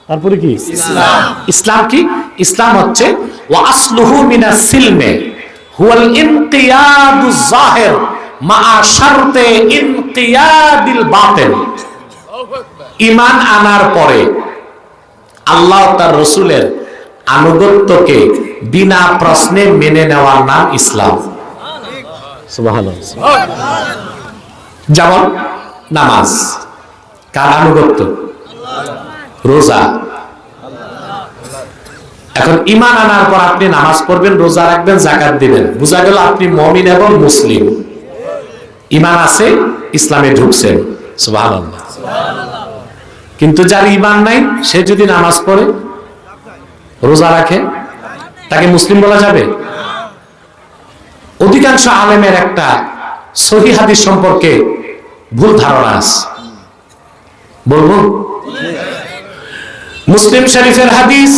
তারপরে কি? ইসলাম। ইসলাম কি? ইসলাম হচ্ছে ওয়া আসলুহু মিনাস সিলমে হুয়াল ইনকিয়াদুজ যাহির মা শারতে ইনকিয়াদিল বাতিল। ঈমান আনার পরে আল্লাহ তার রাসূলের আনুগত্যকে বিনা প্রশ্নে মেনে নেওয়ার নাম ইসলাম। সুবহানাল্লাহ। যেমন নামাজ, কার আনুগত্য? রোজা। এখন ঈমান আনার পর আপনি নামাজ পড়বেন, রোজা রাখবেন, যাকাত দিবেন, বোঝা গেল আপনি মুমিন এবং মুসলিম। ঈমান আছে, ইসলামে ঢুকছেন। সুবহানাল্লাহ। কিন্তু যার ঈমান নাই, সে যদি নামাজ পড়ে, রোজা রাখে, তাকে মুসলিম বলা যাবে? অধিকাংশ আলেমের একটা সহিহ হাদিস সম্পর্কে ভুল ধারণা আছে, বলবো? মুসলিম শরীফের হাদিস,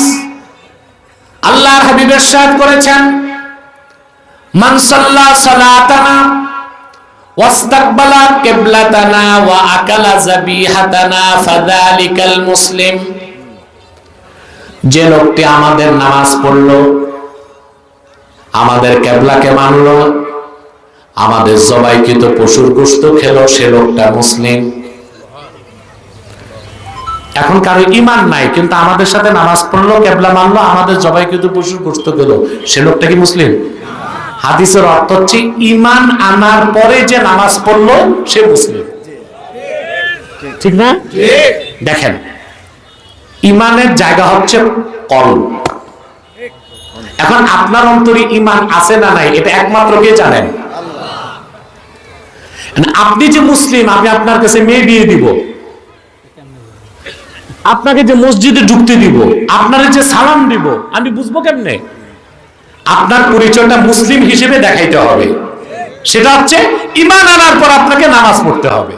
আল্লাহর হাবিব ইরশাদ করেছেন, মান সাল্লা সালাতানা ওয়াস্তাকবালা কিবলাতানা ওয়া আকালা যাবিহাতানা ফাযালিকাল মুসলিম। যে লোকটি আমাদের নামাজ পড়লো, আমাদের কিবলাকে মানলো, আমাদের জবাইকৃত পশুর গোশত খেলো, সে লোকটা মুসলিম। এখন কারো ঈমান নাই কিন্তু আমাদের সাথে নামাজ পড়লো, কিবলা মানলো, আমাদের জবাইকৃত পশুর গোশত খেলো, সে লোকটা কি মুসলিম? হাদিসের অর্থ হচ্ছে ঈমান আনার পরে যে নামাজ পড়লো সে মুসলিম। ঠিক না? দেখেন, ঈমানের জায়গা হচ্ছে কলব। এখন আপনার অন্তরে ঈমান আছে না নাই এটা একমাত্র কে জানেন? আপনি যে মুসলিম, আমি আপনার কাছে মেয়ে বিয়ে দিব, আপনাকে যে মসজিদে ঢুকতে দিব, আপনারে যে সালাম দিব, আমি বুঝবো কেমনে? আপনার পরিচয়টা মুসলিম হিসেবে দেখাইতে হবে। সেটা হচ্ছে ঈমান আনার পর আপনাকে নামাজ পড়তে হবে,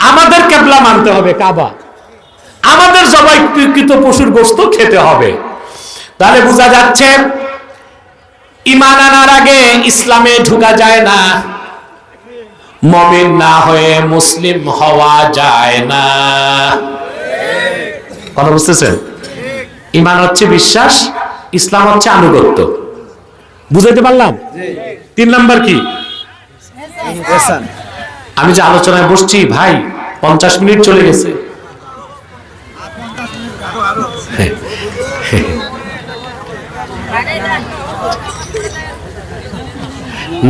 আমাদের কিবলা মানতে হবে কাবা, আমাদের জবাইকৃত পশুর গোশত খেতে হবে। তাহলে বোঝা যাচ্ছে ঈমান আনার আগে ইসলামে ঢোকা যায় না, মুমিন না হয়ে মুসলিম হওয়া যায় না। কথা বুঝতেছেন? ঈমান হচ্ছে বিশ্বাস, ইসলাম হচ্ছে আনুগত্য। বুঝাইতে পারলাম? 3 নাম্বার কি? আমি যে আলোচনায় বসছি ভাই, 50 মিনিট চলে গেছে।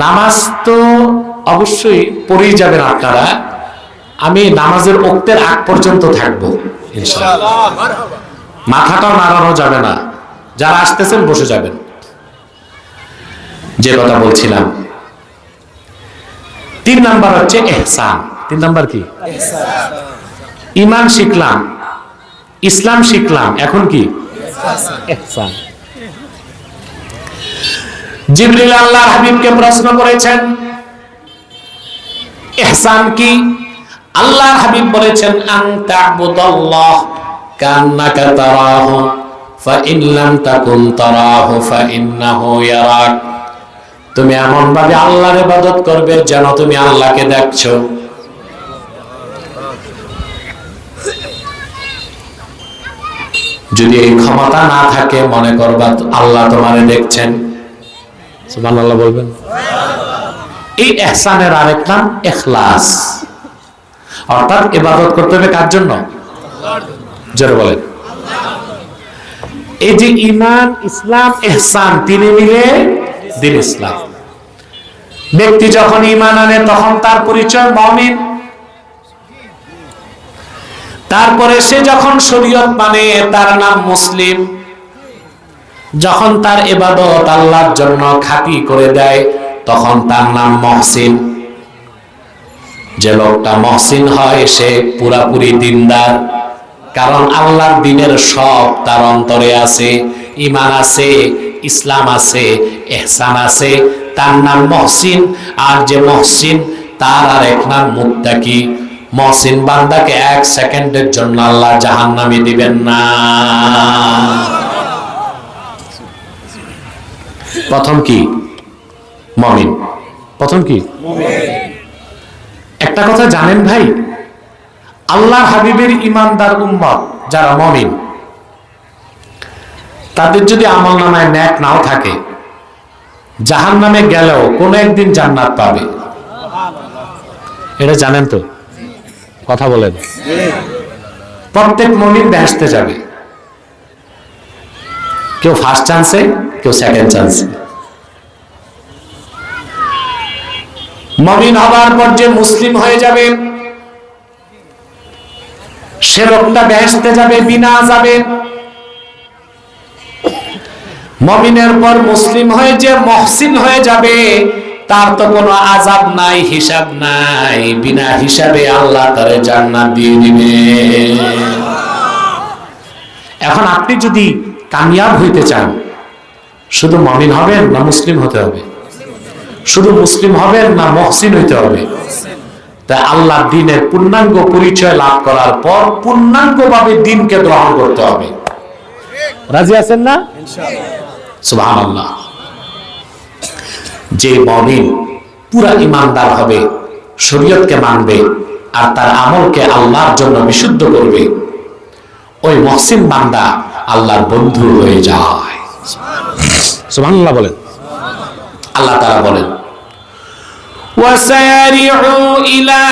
নামাজ তো অবশ্যই পড়েই যাবেন আপনারা। আমি নামাজের ওক্তের আগ পর্যন্ত থাকবো ইনশাআল্লাহ। মাথাটাও নাড়ানো যাবে না, যারা আসতেছেন বসে যাবেন। যে কথা বলছিলাম, 3 নাম্বার হচ্ছে ইহসান। 3 নাম্বার কি? ঈমান শিখলাম, ইসলাম শিখলাম, এখন কি? ইহসান। জিবরিল আল্লাহর হাবিবকে প্রশ্ন করেছেন ইহসান কি? আল্লাহর হাবিব বলেছেন আন তা'বুদাল্লাহ কান্নাকা তারাহু ফাইন লাম তাকুন তারাহু ফাইন্নাহু ইয়ারাক। তুমি এমন ভাবে আল্লাহর ইবাদত করবে যেন তুমি আল্লাহকে দেখছো। যদি এই ক্ষমতা না থাকে, মনে করবা আল্লাহ তোমারে দেখছেন। সুবহানাল্লাহ বলবেন। এই ইহসানের আরেক নাম ইখলাস, অর্থাৎ ইবাদত করতে হবে কার জন্য? জোরে বলেন। এই যে ঈমান, ইসলাম, ইহসান, তিনে মিলে দিন ইসলাম। ব্যক্তি যখন ঈমান আনে তখন তার পরিচয় মুমিন। তারপরে সে যখন শরীয়ত মানে তার নাম মুসলিম। যখন তার ইবাদত আল্লাহর জন্য খাঁটি করে দেয় তখন তার নাম মুহসিন। যে লোকটা মুহসিন হয় সে পুরাপুরি দিনদার, কারণ আল্লাহর দ্বীনের সব তার অন্তরে আছে। ঈমান আছে, ইসলাম আছে, ইহসান আছে, তার নাম মুহসিন। আর যে মুহসিন তার আরেক নাম মুত্তাকি। মুহসিন বান্দাকে 1 সেকেন্ডের জন্য আল্লাহ জাহান্নামে দিবেন না। প্রথম কি? মুমিন। প্রথম কি? একটা কথা জানেন ভাই, আল্লাহর হাবিবের ঈমানদার উম্মত যারা মুমিন, তাদের যদি আমলনামায় নেক নাও থাকে, জাহান্নামে গেলেও কোন একদিন জান্নাত পাবে। এটা জানেন তো? কথা বলেন। প্রত্যেক মুমিন বেহেশতে যাবে, কেউ ফার্স্ট চান্সে, কেউ সেকেন্ড চান্সে। মুমিন হবার পর যে মুসলিম হয়ে যাবে সে লোকটা বেহেশতে যাবে বিনা আযাবে। মুমিনের পর মুসলিম হয়ে যে মুহসিন হয়ে যাবে তার তো কোনো আযাব নাই, হিসাব নাই, বিনা হিসাবে আল্লাহ তারে জান্নাত দিয়ে দিবে। এখন আপনি যদি কামিয়াব হইতে চান, শুধু মুমিন হবেন না মুসলিম হতে হবে? শুধু মুসলিম হবেন না মুহসিন হইতে হবে? তাই আল্লাহ দ্বীনের পূর্ণাঙ্গ পরিচয় লাভ করার পর পূর্ণাঙ্গভাবে দ্বীনকে গ্রহণ করতে হবে। রাজি আছেন না? ইনশাআল্লাহ। সুবহানাল্লাহ। যে মুমিন পুরা ইমানদার হবে, শরীয়তকে মানবে আর তার আমলকে আল্লাহর জন্য বিশুদ্ধ করবে, ওই মুহসিন বান্দা আল্লাহর বন্ধু হয়ে যায়। সুবহানাল্লাহ বলেন। আল্লাহ তাআলা বলেন وَسَارِعُوا إِلَى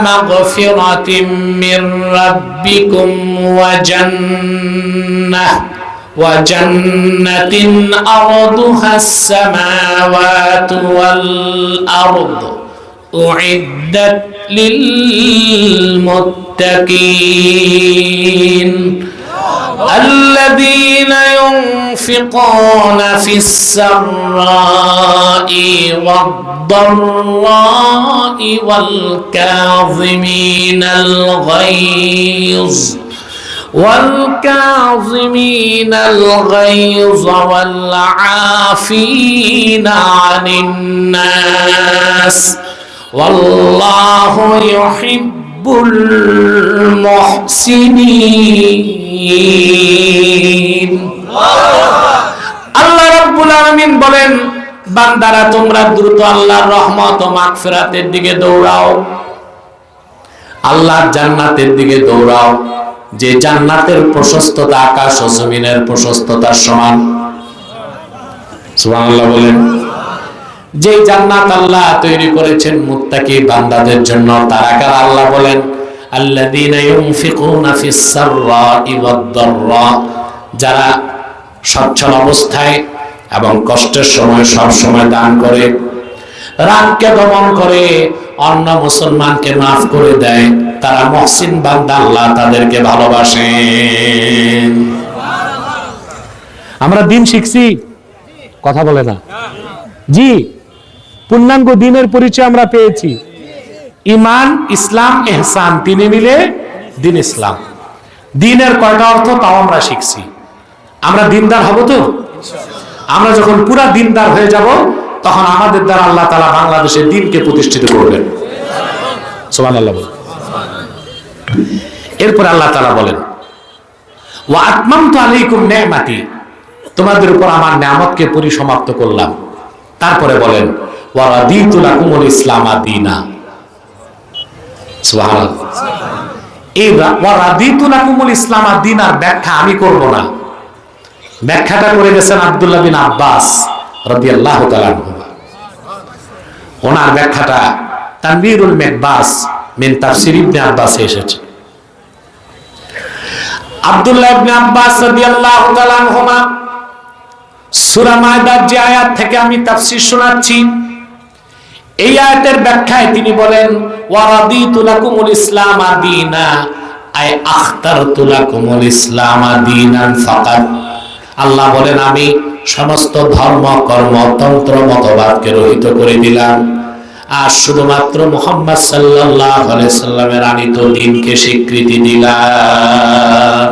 مَغْفِرَةٍ مِّن رَّبِّكُمْ وَجَنَّةٍ أَرْضُهَا السَّمَاوَاتُ وَالْأَرْضُ أُعِدَّتْ لِلْمُتَّقِينَ الذين ينفقون في السراء والضراء والكاظمين الغيظ والعافين عن الناس والله يحب المحسنين। আল্লাহ রাব্বুল আলামিন বলেন, বান্দারা তোমরা দ্রুত আল্লাহর রহমত ও মাগফিরাতের দিকে দৌড়াও, আল্লাহর জান্নাতের দিকে দৌড়াও, যে জান্নাতের প্রশস্ততা আকাশ ও জমিনের প্রশস্ততার সমান। সুবহানাল্লাহ বলেন। যে জান্নাত আল্লাহ তৈরি করেছেন মুত্তাকি বান্দাদের জন্য, তারা কারা? আল্লাহ বলেন আল্লাযীনা ইউনফিকুনা ফিস সাররাই ওয়াদ-দাররা, যারা সচ্ছল অবস্থায় এবং কষ্টের সময় সব সময় দান করে, রাগকে দমন করে, অন্য মুসলমানকে মাফ করে দেয়, তারা মুহসিন বান্দা, আল্লাহ তাদেরকে ভালোবাসেন। আমরা দিন শিখছি, কথা বলে না জি, পূর্ণাঙ্গ দিনের পরিচয় আমরা পেয়েছি। ঈমান, ইসলাম, ইহসান, তিনে মিলে দিন ইসলাম। দিনের কয়টা অর্থ তাও আমরা শিখছি। আমরা দিনদার হব তো? আমরা যখন পুরা দিনদার হয়ে যাব, তখন আমাদের দ্বারা আল্লাহ তাআলা বাংলাদেশের দিনকে প্রতিষ্ঠিত করবেন। সুবহানাল্লাহ বলেন। এরপর আল্লাহ তাআলা বলেন ওয়া আতমামতু আলাইকুম নি'মাতি, তোমাদের উপর আমার নিয়ামতকে পরিসমাপ্ত করলাম। তারপরে বলেন ওয়া রাদিতু লাকুমুল ইসলামা দীনা। সুবহানাল্লাহ। এই ওয়া রাদিতু লাকুমুল ইসলামা দীনার ব্যাখ্যা আমি করব না, ব্যাখ্যাটা করে গেছেন আব্দুল্লাহ বিন আব্বাস রাদিয়াল্লাহু তাআলা আনহু। ওনার ব্যাখ্যাটা তানবীরুল মিকবাস মিন তাফসীর ইবনে আব্বাস এসেছে। আব্দুল্লাহ ইবনে আব্বাস রাদিয়াল্লাহু তাআলা আনহুমা সূরা মায়দার যে আয়াত থেকে আমি তাফসীর শোনাচ্ছি, এই আয়াতের ব্যাখ্যায় তিনি বলেন ওয়া রাদিতু লাকুমুল ইসলামা দীনা আই আখতারতু লাকুমুল ইসলামা দীনান ফাকাত। আল্লাহ বলেন আমি সমস্ত ধর্ম, কর্ম, তন্ত্র, মতবাদকে রহিত করে দিলাম, আর শুধুমাত্র মুহাম্মদ সাল্লাল্লাহু আলাইহি সাল্লামের আনিত দ্বীনকে স্বীকৃতি দিলাম।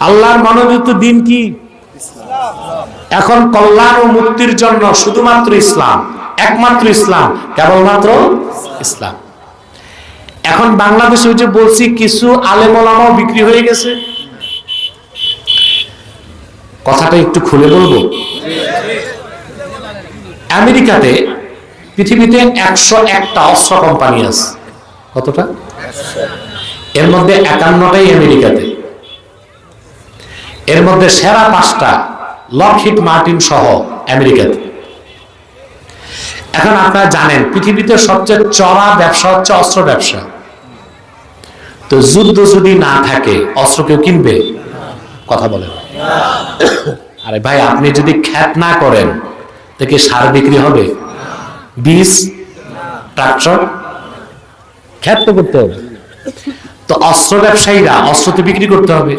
আল্লাহর মনোনীত দ্বীন কি? এখন কল্যাণ ও মুক্তির জন্য শুধুমাত্র ইসলাম, একমাত্র ইসলাম, কেবলমাত্র ইসলাম। এখন বাংলাদেশে যে বলছি কিছু আলেম ওলামাও বিক্রি হয়ে গেছে, কথাটা একটু খুলে বলবো। আমেরিকাতে পৃথিবীতে 101টা অস্ত্র কোম্পানি আছে। কতটা? এর মধ্যে 51টাই আমেরিকাতে। এর মধ্যে সেরা 5টা লকহিড মার্টিন সহ আমেরিকাতে। এখন আপনারা জানেন পৃথিবীতে সবচেয়ে চড়া ব্যবসা হচ্ছে অস্ত্র ব্যবসা। তো যুদ্ধ যদি না থাকে অস্ত্র কেউ কিনবে? কথা বলেন। আরে ভাই, আপনি যদি খ্যাত না করেন তো কি সার বিক্রি হবে? বীজ, ট্রাক্টর, খ্যাত তো করতে হবে। তো অস্ত্র ব্যবসায়ীরা অস্ত্র তো বিক্রি করতে হবে।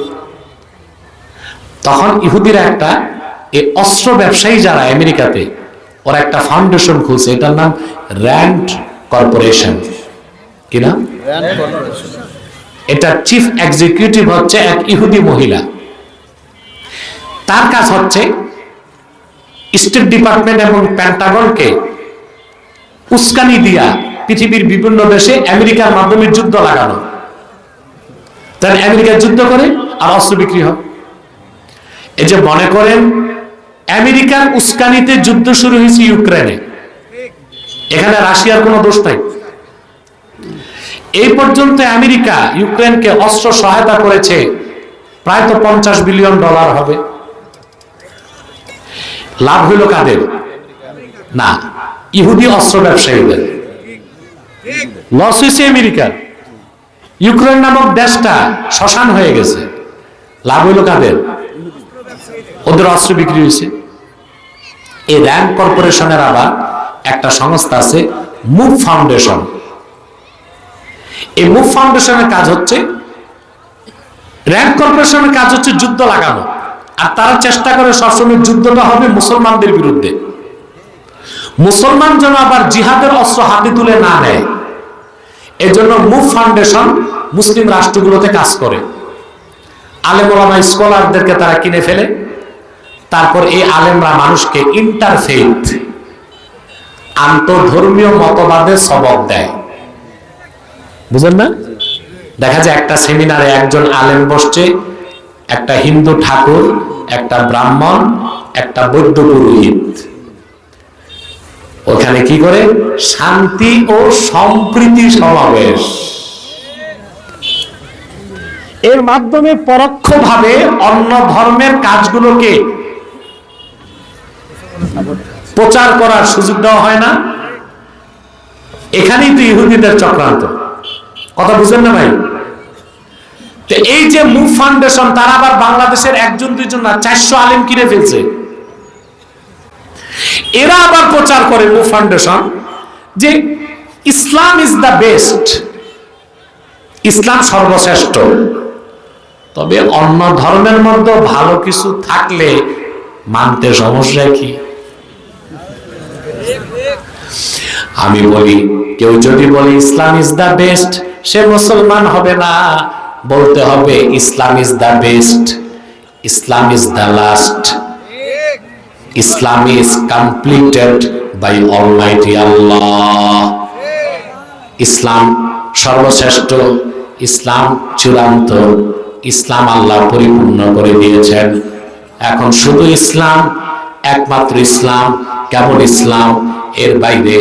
তখন ইহুদিরা একটা, এই অস্ত্র ব্যবসায়ী যারা আমেরিকাতে, ওরা একটা ফাউন্ডেশন খুলছে, এটার নাম র্যান্ড কর্পোরেশন। কি নাম? এটা চিফ এক্সিকিউটিভ হচ্ছে এক ইহুদি মহিলা। তার কাজ হচ্ছে স্টেট ডিপার্টমেন্ট এবং পেন্টাগনকে উস্কানি দিয়া পৃথিবীর বিভিন্ন দেশে আমেরিকার মাধ্যমে যুদ্ধ লাগানো। তাহলে আমেরিকা যুদ্ধ করে আর অস্ত্র বিক্রি হয়। এই যে মনে করেন আমেরিকার উস্কানিতে যুদ্ধ শুরু হয়েছে ইউক্রেনে, এখানে রাশিয়ার কোনো দোষ নাই। এই পর্যন্ত আমেরিকা ইউক্রেনকে অস্ত্র সহায়তা করেছে প্রায় তো $50 বিলিয়ন হবে। লাভ হইল কাদের? না, ইহুদি অস্ত্র ব্যবসায়ীদের। লস হয়েছে আমেরিকার। ইউক্রেন নামক দেশটা শ্মশান হয়ে গেছে। লাভ হইল কাদের? ওদের অস্ত্র বিক্রি হয়েছে। এই র্যান্ড কর্পোরেশনের আবার একটা সংস্থা আছে, মুভ ফাউন্ডেশন। এই মুভ ফাউন্ডেশনের কাজ হচ্ছে, র্যান্ড কর্পোরেশনের কাজ হচ্ছে যুদ্ধ লাগানো। আর তারা চেষ্টা করে সবসময় যুদ্ধটা হবে মুসলমানদের বিরুদ্ধে। মুসলমান যেন আবার জিহাদের অস্ত্র হাতে তুলে না নেয়, এজন্য মুভ ফাউন্ডেশন মুসলিম রাষ্ট্রগুলোতে কাজ করে। আলেম ওলামা স্কলারদেরকে তারা কিনে ফেলে। তারপর এই আলেমরা মানুষকে ইন্টারফেইথ, আন্তঃধর্মীয় মতবাদে সবক দেয়। বুঝেন না? দেখা যায় একটা সেমিনারে একজন আলেম বসছে, একটা হিন্দু ঠাকুর, একটা ব্রাহ্মণ, একটা বৌদ্ধ পুরোহিত। ওখানে কি করে? শান্তি ও সম্প্রীতি সমাবেশ। এর মাধ্যমে পরোক্ষভাবে অন্য ধর্মের কাজগুলোকে প্রচার করার সুযোগ দেওয়া হয় না। এখানেই তো ইহুদিদের চক্রান্ত। কথা বুঝেন না ভাই? তো এই যে মুভ ফাউন্ডেশন, তারা আবার বাংলাদেশের 1-2 না 400 আলেম কিনে ফেলছে। এরা আবার প্রচার করে, মুভ ফাউন্ডেশন, যে ইসলাম ইজ দ্য বেস্ট, ইসলাম সর্বশ্রেষ্ঠ। তবে অন্য ধর্মের মধ্যে ভালো কিছু থাকলে মানতে সমস্যা কি? আমি বলি, কেউ যদি বলে ইসলাম ইজ দ্য বেস্ট, সে মুসলমান হবে না। বলতে হবে Islam is the best, Islam is the last, Islam is completed by almighty Allah. ইসলাম সর্বশ্রেষ্ঠ, ইসলাম চূড়ান্ত, ইসলাম আল্লাহ পরিপূর্ণ করে দিয়েছেন। এখন শুধু ইসলাম, একমাত্র ইসলাম, কেবল ইসলাম, এর বাইরে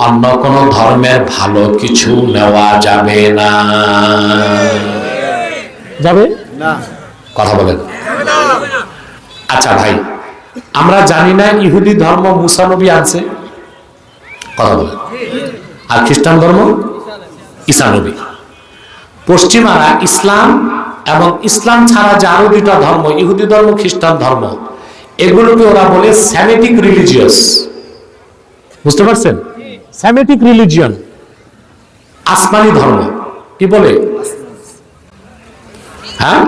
অন্য কোন ধর্মের ভালো কিছু নেওয়া যাবে না। যাবে না? কথা বলেন। আচ্ছা ভাই, আমরা জানি না ইহুদি ধর্ম মুসা নবী আনছে? কথা বলেন। আর খ্রিস্টান ধর্ম ঈসা নবী। পশ্চিমারা ইসলাম এবং ইসলাম ছাড়া যে আরো 2টা ধর্ম, ইহুদি ধর্ম, খ্রিস্টান ধর্ম, এগুলোকে ওরা বলে সেমেটিক রিলিজিয়াস। বুঝতে পারছেন? সেমেটিক রিলিজিয়ন, আসমানি ধর্ম। কি বলে? হ্যাঁ,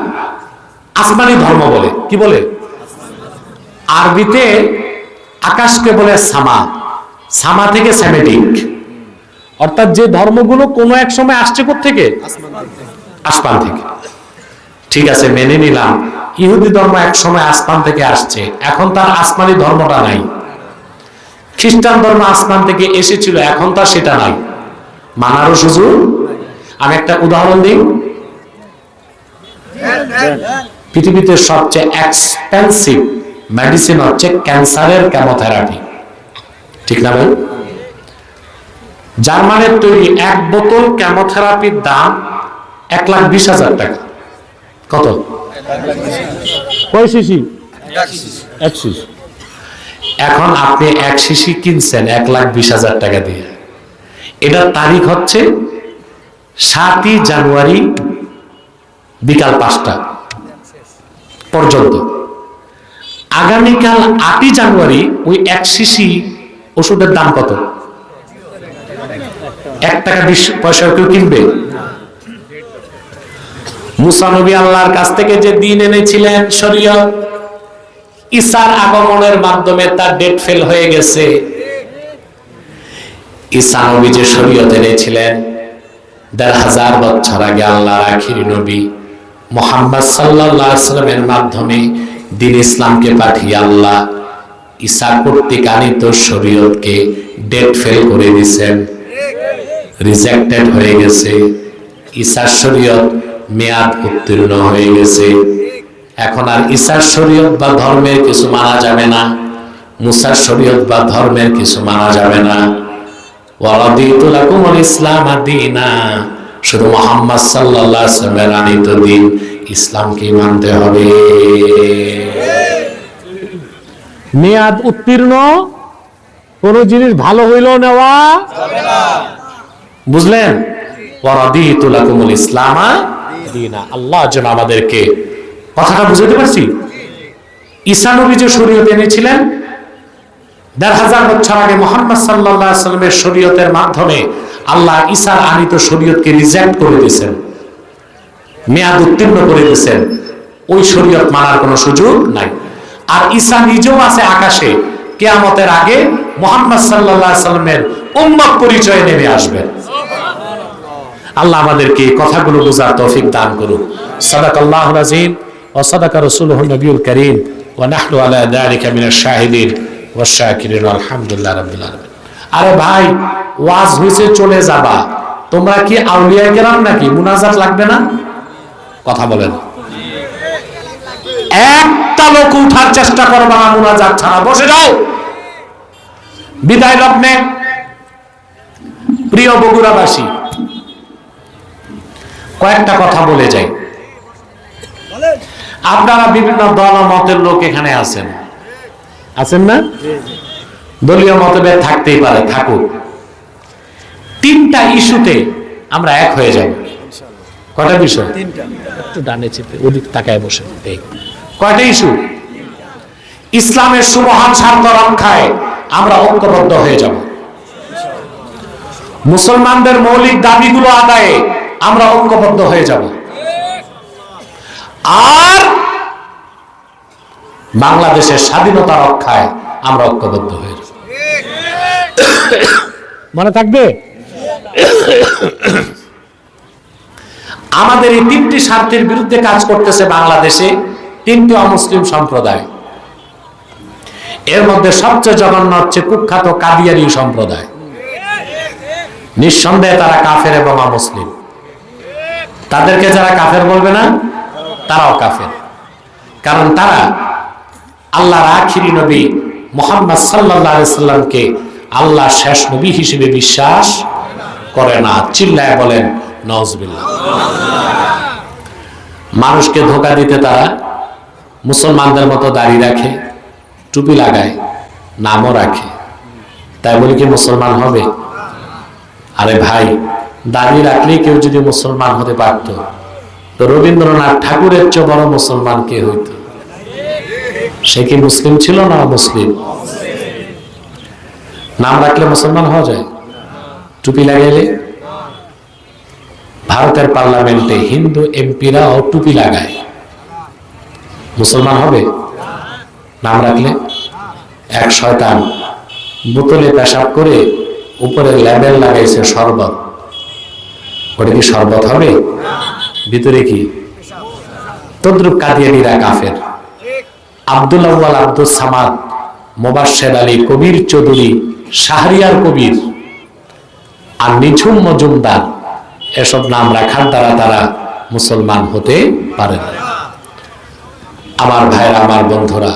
আসমানি ধর্ম বলে। কি বলে? আরবিতে আকাশকে বলে সামা, সামা থেকে সেমেটিক। অর্থাৎ যে ধর্মগুলো কোনো এক সময় আসছে কোত্থেকে? আসমান থেকে। ঠিক আছে, মেনে নিলাম ইহুদি ধর্ম এক সময় আসমান থেকে আসছে, এখন তার আসমানি ধর্মটা নাই। খ্রিস্টান ধর্ম আসমান থেকে এসেছিল, এখন তার সেটা নাই, মানারও সুযোগ। আমি একটা উদাহরণ দিই। পৃথিবীতে সবচেয়ে এক্সপেন্সিভ মেডিসিন হচ্ছে ক্যান্সারের কেমোথেরাপি, ঠিক না ভাই? জার্মানের তৈরি 1 বোতল কেমোথেরাপির দাম 1,20,000 টাকা। কত? কয় শিশি? 1 শিশি। এখন আপনি 1 শিশি কিনছেন 1,20,000 টাকা দিয়ে। এটার তারিখ হচ্ছে 7ই জানুয়ারি বিকাল 5টা পর্যন্ত। আগামীকাল 8ই জানুয়ারি ওই 1 শিশি ওষুধের দাম কত? 1 টাকা 20 পয়সা কেউ কিনবে? মুসা নবী আল্লাহর কাছ থেকে যে দ্বীন এনেছিলেন, শরীয়ত, ঈসার আগমনের মাধ্যমে তার ডেট ফেল হয়ে গেছে। ঈসা নবী যে শরীয়ত এনেছিলেন 1,500 বছর আগে আল্লাহর আখিরি নবী মুহাম্মদ সাল্লাল্লাহু আলাইহি ওয়াসাল্লামের মাধ্যমে দ্বীন ইসলামকে পাঠিয়ে আল্লাহ ঈসা কর্তৃক আনিত শরীয়তকে ডেট ফেল করে দিয়েছেন, রিজেক্টেড হয়ে গেছে। ঈসার শরীয়ত মেয়াদ উত্তীর্ণ হয়ে গেছে। এখন আর ঈসার শরীয়ত বা ধর্মের কিছু মানা যাবে না, মুসার শরীয়ত বা ধর্মের কিছু মানা যাবে না। ওয়া রাদিতু লাকুমুল ইসলাম দীনা, শুধু মুহাম্মদ সাল্লাল্লাহু আলাইহি ওয়াসাল্লামের আনিত দিন ইসলামকে মানতে হবে। মেয়াদ উত্তীর্ণ কোন জিনিস ভালো হইলেও নেওয়া যাবে না। বুঝলেন? ওয়া রাদিতু লাকুমুল ইসলাম দীনা, আল্লাহ যেন আমাদেরকে কথাটা বুঝাতে পারছি। ঈসা নবী যে শরীয়ত এনেছিলেন ১৫০০ বছর আগে মুহাম্মদ সাল্লাল্লাহু আলাইহি ওয়াসাল্লামের শরীয়তের মাধ্যমে আল্লাহ ঈসার আনিত শরীয়তকে রিজেক্ট করে দিয়েছেন, মেয়াদ উত্তীর্ণ করে দিয়েছেন। ওই শরীয়ত মানার কোনো সুযোগ নাই। আর ঈসা নিজেও আছে আকাশে, কিয়ামতের আগে মুহাম্মদ সাল্লাল্লাহু আলাইহি ওয়াসাল্লামের উম্মত পরিচয়ে নেমে আসবেন। আল্লাহ আমাদেরকে এই কথাগুলো বোঝার তৌফিক দান করুন। সাদাকাল্লাহুল আযীম ওয়া সাদাকা রাসূলুহুন নবিয়ুল কারীম ওয়া নাহনু আলা যালিকা মিনাশ শাহিদিন ওয়াশ শাকিরিন আলহামদুলিল্লাহি রাব্বিল আলামিন। আরে ভাই, ওয়াজ হইছে চলে যাবা, তোমরা কি আউলিয়া কেরাম নাকি? মুনাজাত লাগবে না? কথা বলেন। একটা লোক উঠার চেষ্টা করবা না মুনাজাত ছাড়া, বসে যাও। বিদায় লগ্নে প্রিয় বগুড়াবাসী, কয়েকটা কথা বলে যাই। আপনারা বিভিন্ন দল ও মতের লোক এখানে আছেন, আছেন না? দলীয় মতভেদ থাকতেই পারে, থাকুক। 3টা ইস্যুতে আমরা এক হয়ে যাব। কয়টা বিষয়? একটু ডানে চেপে ওদিক তাকায় বসে। এই কয়টা ইস্যু? ইসলামের সুমহান স্বার্থ রক্ষায় আমরা ঐক্যবদ্ধ হয়ে যাব। মুসলমানদের মৌলিক দাবিগুলো আদায়ে আমরা ঐক্যবদ্ধ হয়ে যাব। আর বাংলাদেশের স্বাধীনতা রক্ষায় আমরা ঐক্যবদ্ধ হয়ে যাব। মনে থাকবে? আমাদের এই 3টি স্বার্থের বিরুদ্ধে কাজ করতেছে বাংলাদেশে 3টি অমুসলিম সম্প্রদায়। এর মধ্যে সবচেয়ে জঘন্য হচ্ছে কুখ্যাত কাদিয়ানী সম্প্রদায়। নিঃসন্দেহে তারা কাফের এবং অমুসলিম। তাদেরকে যারা কাফের বলবে না, তারাও কাফের। কারণ তারা আল্লাহর আখিরি নবী মুহাম্মদ সাল্লাল্লাহু আলাইহি সাল্লামকে আল্লাহ শেষ নবী হিসেবে বিশ্বাস করে না। চিল্লায় বলেন নাউজুবিল্লাহ। মানুষকে ধোঁকা দিতে তারা মুসলমানদের মতো দাড়ি রাখে, টুপি লাগায়, নামও রাখে। তাই বলে কি মুসলমান হবে? আরে ভাই, দাড়ি রাখলেই কেউ যদি মুসলমান হতে পারত, তো রবীন্দ্রনাথ ঠাকুরের চেয়ে বড় মুসলমান কে হইত? সে কি মুসলিম ছিল না মুসলিম? নাম রাখলে মুসলমান হওয়া যায়? টুপি লাগাইলে? ভারতের পার্লামেন্টে হিন্দু এমপিরাও টুপি লাগায়, মুসলমান হবে? নাম রাখলে? এক শয়তান বোতলে পেশাব করে উপরে লেবেল লাগাইছে শরবত। ওটা কি শরবত হবে? ভিতরে কি? তদ্রুপ কাদিয়ানীরা কাফের। আব্দুল আউয়াল, আব্দুল সামাদ, মোবাশ্শের আলী, কবির চৌধুরী, শাহরিয়ার কবির আর নিঝুম মজুমদার, এসব নাম রাখার দ্বারা তারা মুসলমান হতে পারে না। আমার ভাইরা, আমার বন্ধুরা,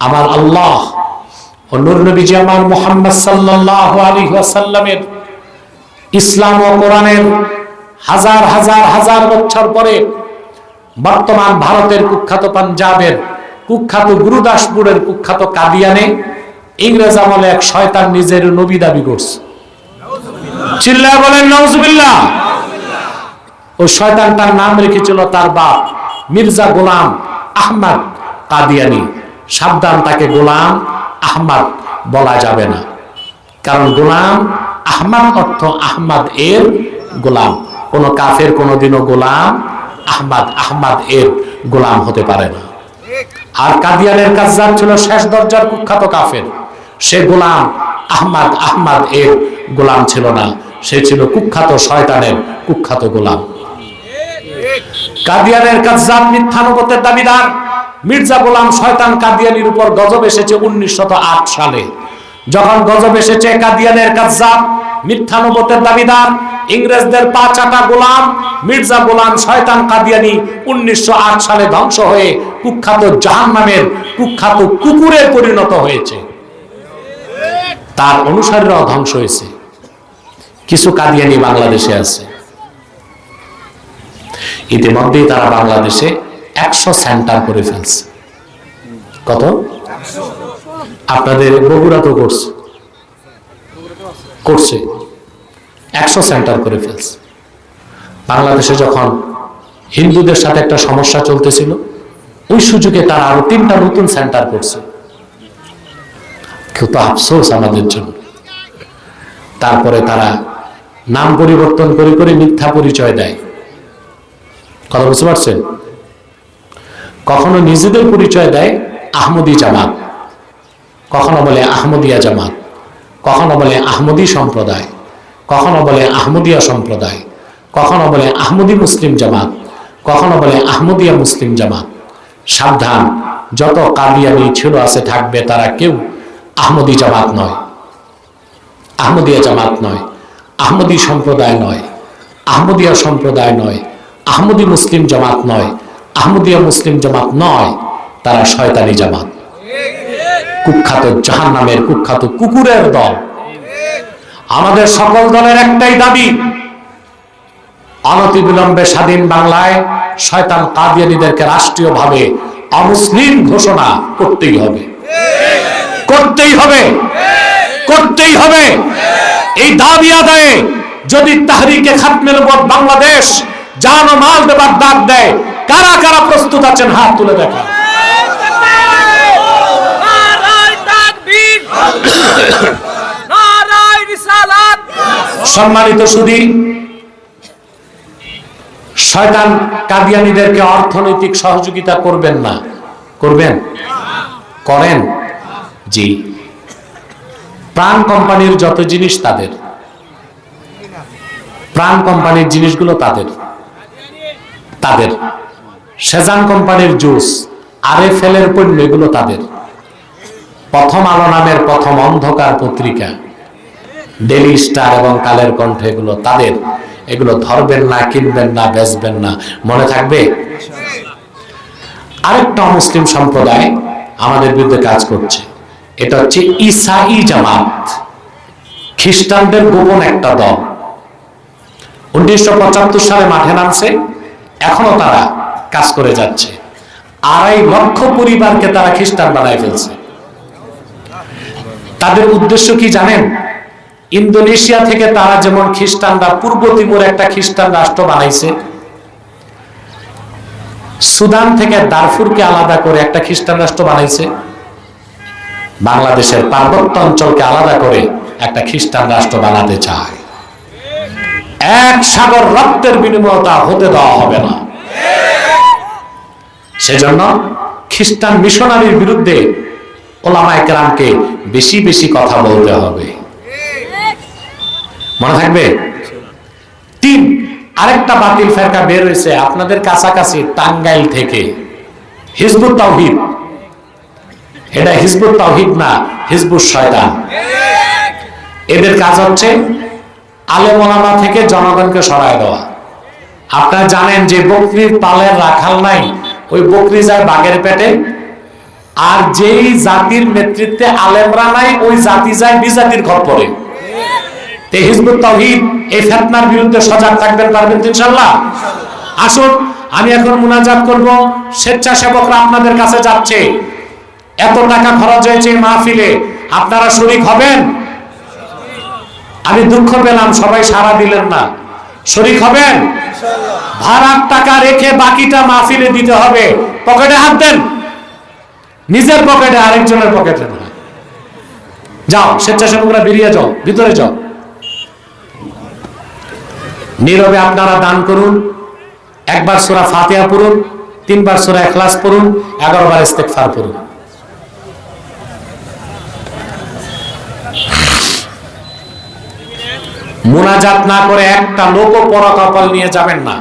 আমার আল্লাহ ও নূর নবীজি আমার মুহাম্মদ সাল্লাল্লাহু আলাইহি ওয়াসাল্লামের ইসলাম ও কোরআনের হাজার হাজার হাজার বছর পরে বর্তমান ভারতের কুখ্যাত পাঞ্জাবের কুখ্যাত গুরুদাসপুরের কুখ্যাত কাদিয়ানে ইংরেজ আমলে এক শয়তান নিজের নবী দাবি করছে। চিল্লায় বলেন নাউজুবিল্লাহ। ওই শয়তানটার নাম রেখেছিল তার বাপ মির্জা গোলাম আহমদ কাদিয়ানী। সাবধান, তাকে গোলাম আহমদ বলা যাবে না, কারণ গোলাম আহমদ অর্থ আহমদ এর গোলাম। কোন কাফের কোনদিনও গোলাম আহমদ এর গোলাম হতে পারে না। আর কাদিয়ানের কাজ্জাব ছিল শেষ দরজার কুখ্যাত কাফের। সে গোলাম আহমদ এর গোলাম ছিল না, সে ছিল কুখ্যাত শয়তানের কুখ্যাত গোলাম। কাদিয়ানের কাজ্জাব মিথ্যানুগতের দাবিদার মির্জা গোলাম শয়তান কাদিয়ানির উপর গজব এসেছে 1908 সালে। যখন গজব এসেছে, কাদিয়ানের কাজ্জাব মিথ্যানুগতের দাবিদার ইংরেজদের পা চাটা গোলাম মির্জা গোলাম শয়তান কাদিয়ানি 1908 সালে ধ্বংস হয়ে কুখ্যাত জাহান্নামের কুখ্যাত কুকুরে পরিণত হয়েছে। তার অনুসারীরাও ধ্বংস হয়েছে। কিছু কাদিয়ানি বাংলাদেশে আছে। ইতিমধ্যেই তারা বাংলাদেশে 100 সেন্টার করে ফেলছে। কত? আপনাদের বগুড়া তো করছে 100 সেন্টার করে ফেলছে। বাংলাদেশে যখন হিন্দুদের সাথে একটা সমস্যা চলতেছিল, ওই সুযোগে তারা আরো 3টা নতুন সেন্টার করছে। কত আফসোস আমাদের জন্য। তারপরে তারা নাম পরিবর্তন করে করে মিথ্যা পরিচয় দেয়। কথা বুঝতে পারছেন? কখনো নিজেদের পরিচয় দেয় আহমদী জামাত, কখনো বলে আহমদিয়া জামাত, কখনো বলে আহমদী সম্প্রদায়, কখনো বলে আহমদিয়া সম্প্রদায়, কখনো বলে আহমদী মুসলিম জামাত, কখনো বলে আহমদিয়া মুসলিম জামাত। সাবধান, যত কাদিয়ানি ছিল আছে থাকবে, তারা কেউ আহমদী জামাত নয়, আহমদিয়া জামাত নয়, আহমদী সম্প্রদায় নয়, আহমদিয়া সম্প্রদায় নয়, আহমদী মুসলিম জামাত নয়, আহমদিয়া মুসলিম জামাত নয়, তারা শয়তানি জামাত, কুখ্যাত জাহান্নামের কুখ্যাত কুকুরের দল। আমাদের সকল দলের একটাই দাবি, অনতিবিলম্বে স্বাধীন বাংলায় শয়তান কাদিয়ানীদেরকে রাষ্ট্রীয়ভাবে অমুসলিম ঘোষণা করতেই হবে, করতেই হবে, করতেই হবে। এই দাবি আদায়ে যদি তাহরিকে খাতমে নবুয়ত বাংলাদেশ জান ও মাল দেবার ডাক দেয়, কারা কারা প্রস্তুত আছেন হাত তুলে দেখান। নারায়ে তাকবীর, নারায়ে রিসালাত। সম্মানিত সুধী, শয়তান কাদিয়ানীদেরকে অর্থনৈতিক সহযোগিতা করবেন না? করবেন? করেন? জি। প্রাণ কোম্পানির যত জিনিস তাদের, প্রাণ কোম্পানির জিনিসগুলো তাদের, তাদের সেজান কোম্পানির জুস, আরএফএল এর পণ্য, এগুলো তাদের। প্রথম আলো নামের প্রথম অন্ধকার পত্রিকা, ডেইলি স্টার এবং কালের কণ্ঠ, এগুলো তাদের। এগুলো ধরবেন না, কিনবেন না, বেচবেন না, মনে থাকবে। আরেকটা মুসলিম সম্প্রদায় আমাদের বিরুদ্ধে কাজ করছে, এটা হচ্ছে ঈসাই জামাত, খ্রিস্টানদের গোপন একটা দল। 1975 সালে মাঠে নামছে, এখনো তারা কাজ করে যাচ্ছে। 2.5 লক্ষ পরিবারকে তারা খ্রিস্টান বানায় ফেলছে। তাদের উদ্দেশ্য কি জানেন? ইন্দোনেশিয়া থেকে তারা যেমন খ্রিস্টানরা পূর্ব তিমুর একটা খ্রিস্টান রাষ্ট্র বানাইছে, সুদান থেকে দারফুরকে আলাদা করে একটা খ্রিস্টান রাষ্ট্র বানাইছে, বাংলাদেশের পার্বত্য অঞ্চলকে আলাদা করে একটা খ্রিস্টান রাষ্ট্র বানাতে চায়। এক সাগর রক্তের বিনিময়ে তা হতে দেওয়া হবে না। সেজন্য খ্রিস্টান মিশনারির বিরুদ্ধে ওলামায়ে কেরামকে বেশি বেশি কথা বলতে হবে, মনে থাকবে। 3, আরেকটা বাতিল ফেরকা বের হয়েছে আপনাদের কাছাকাছি টাঙ্গাইল থেকে, হিজবুত তাওহীদ। এটা হিজবুত তাওহীদ না, হিজবুত শয়তান। এদের কাজ হচ্ছে আলেম ওলামা থেকে জনগণকে সরায় দেওয়া। আপনারা জানেন যে বকরির পালের রাখাল নাই, ওই বকরি যায় বাঘের পেটে, আর যেই জাতির নেতৃত্বে আলেমরা নাই, ওই জাতি যায় বিজাতির খপ্পরে। হিজবুত তাওহীদ এই ফিতনার বিরুদ্ধে সজাগ থাকবেন, পারবেন ইনশাআল্লাহ। আসুন, আমি এখন মুনাজাত করব। স্বেচ্ছাসেবকরা আপনাদের কাছে যাচ্ছে, এত টাকা খরচ হয়েছে মাহফিলে, আপনারা শরীক হবেন? আমি দুঃখ পেলাম সবাই সাড়া দিলেন না। শরীক হবেন? ভাড়ার টাকা রেখে বাকিটা মাহফিলে দিতে হবে। পকেটে হাত দেন, নিজের পকেটে, আরেকজনের পকেটে না। যাও, স্বেচ্ছাসেবকরা বেরিয়ে যাও, ভিতরে যাও। নীরবে আপনারা দান করুন। 1 বার সূরা ফাতিহা পড়ুন, 3 বার সূরা ইখলাস পড়ুন, 11 বার ইস্তিগফার পড়ুন। মুনাজাত না করে একটা লোকও পরকাপল নিয়ে যাবেন না।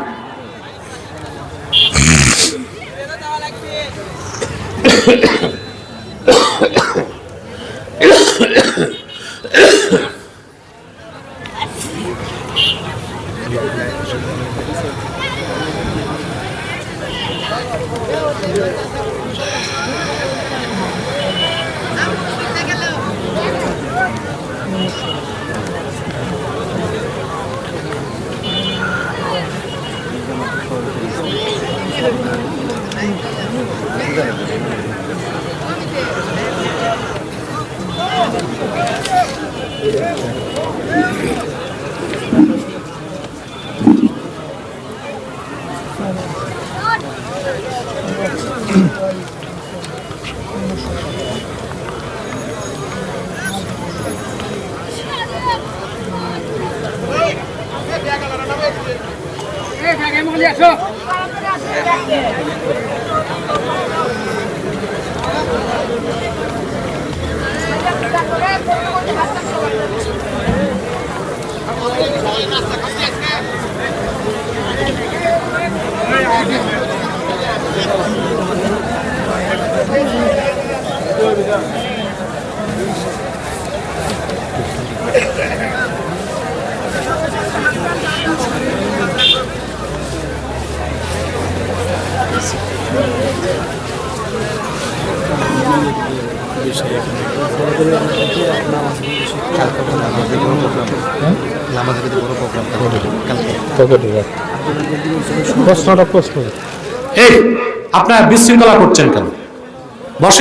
প্রশ্নটা প্রশ্ন এই আপনারা বিশৃঙ্খলা করছেন কেন? বসেন।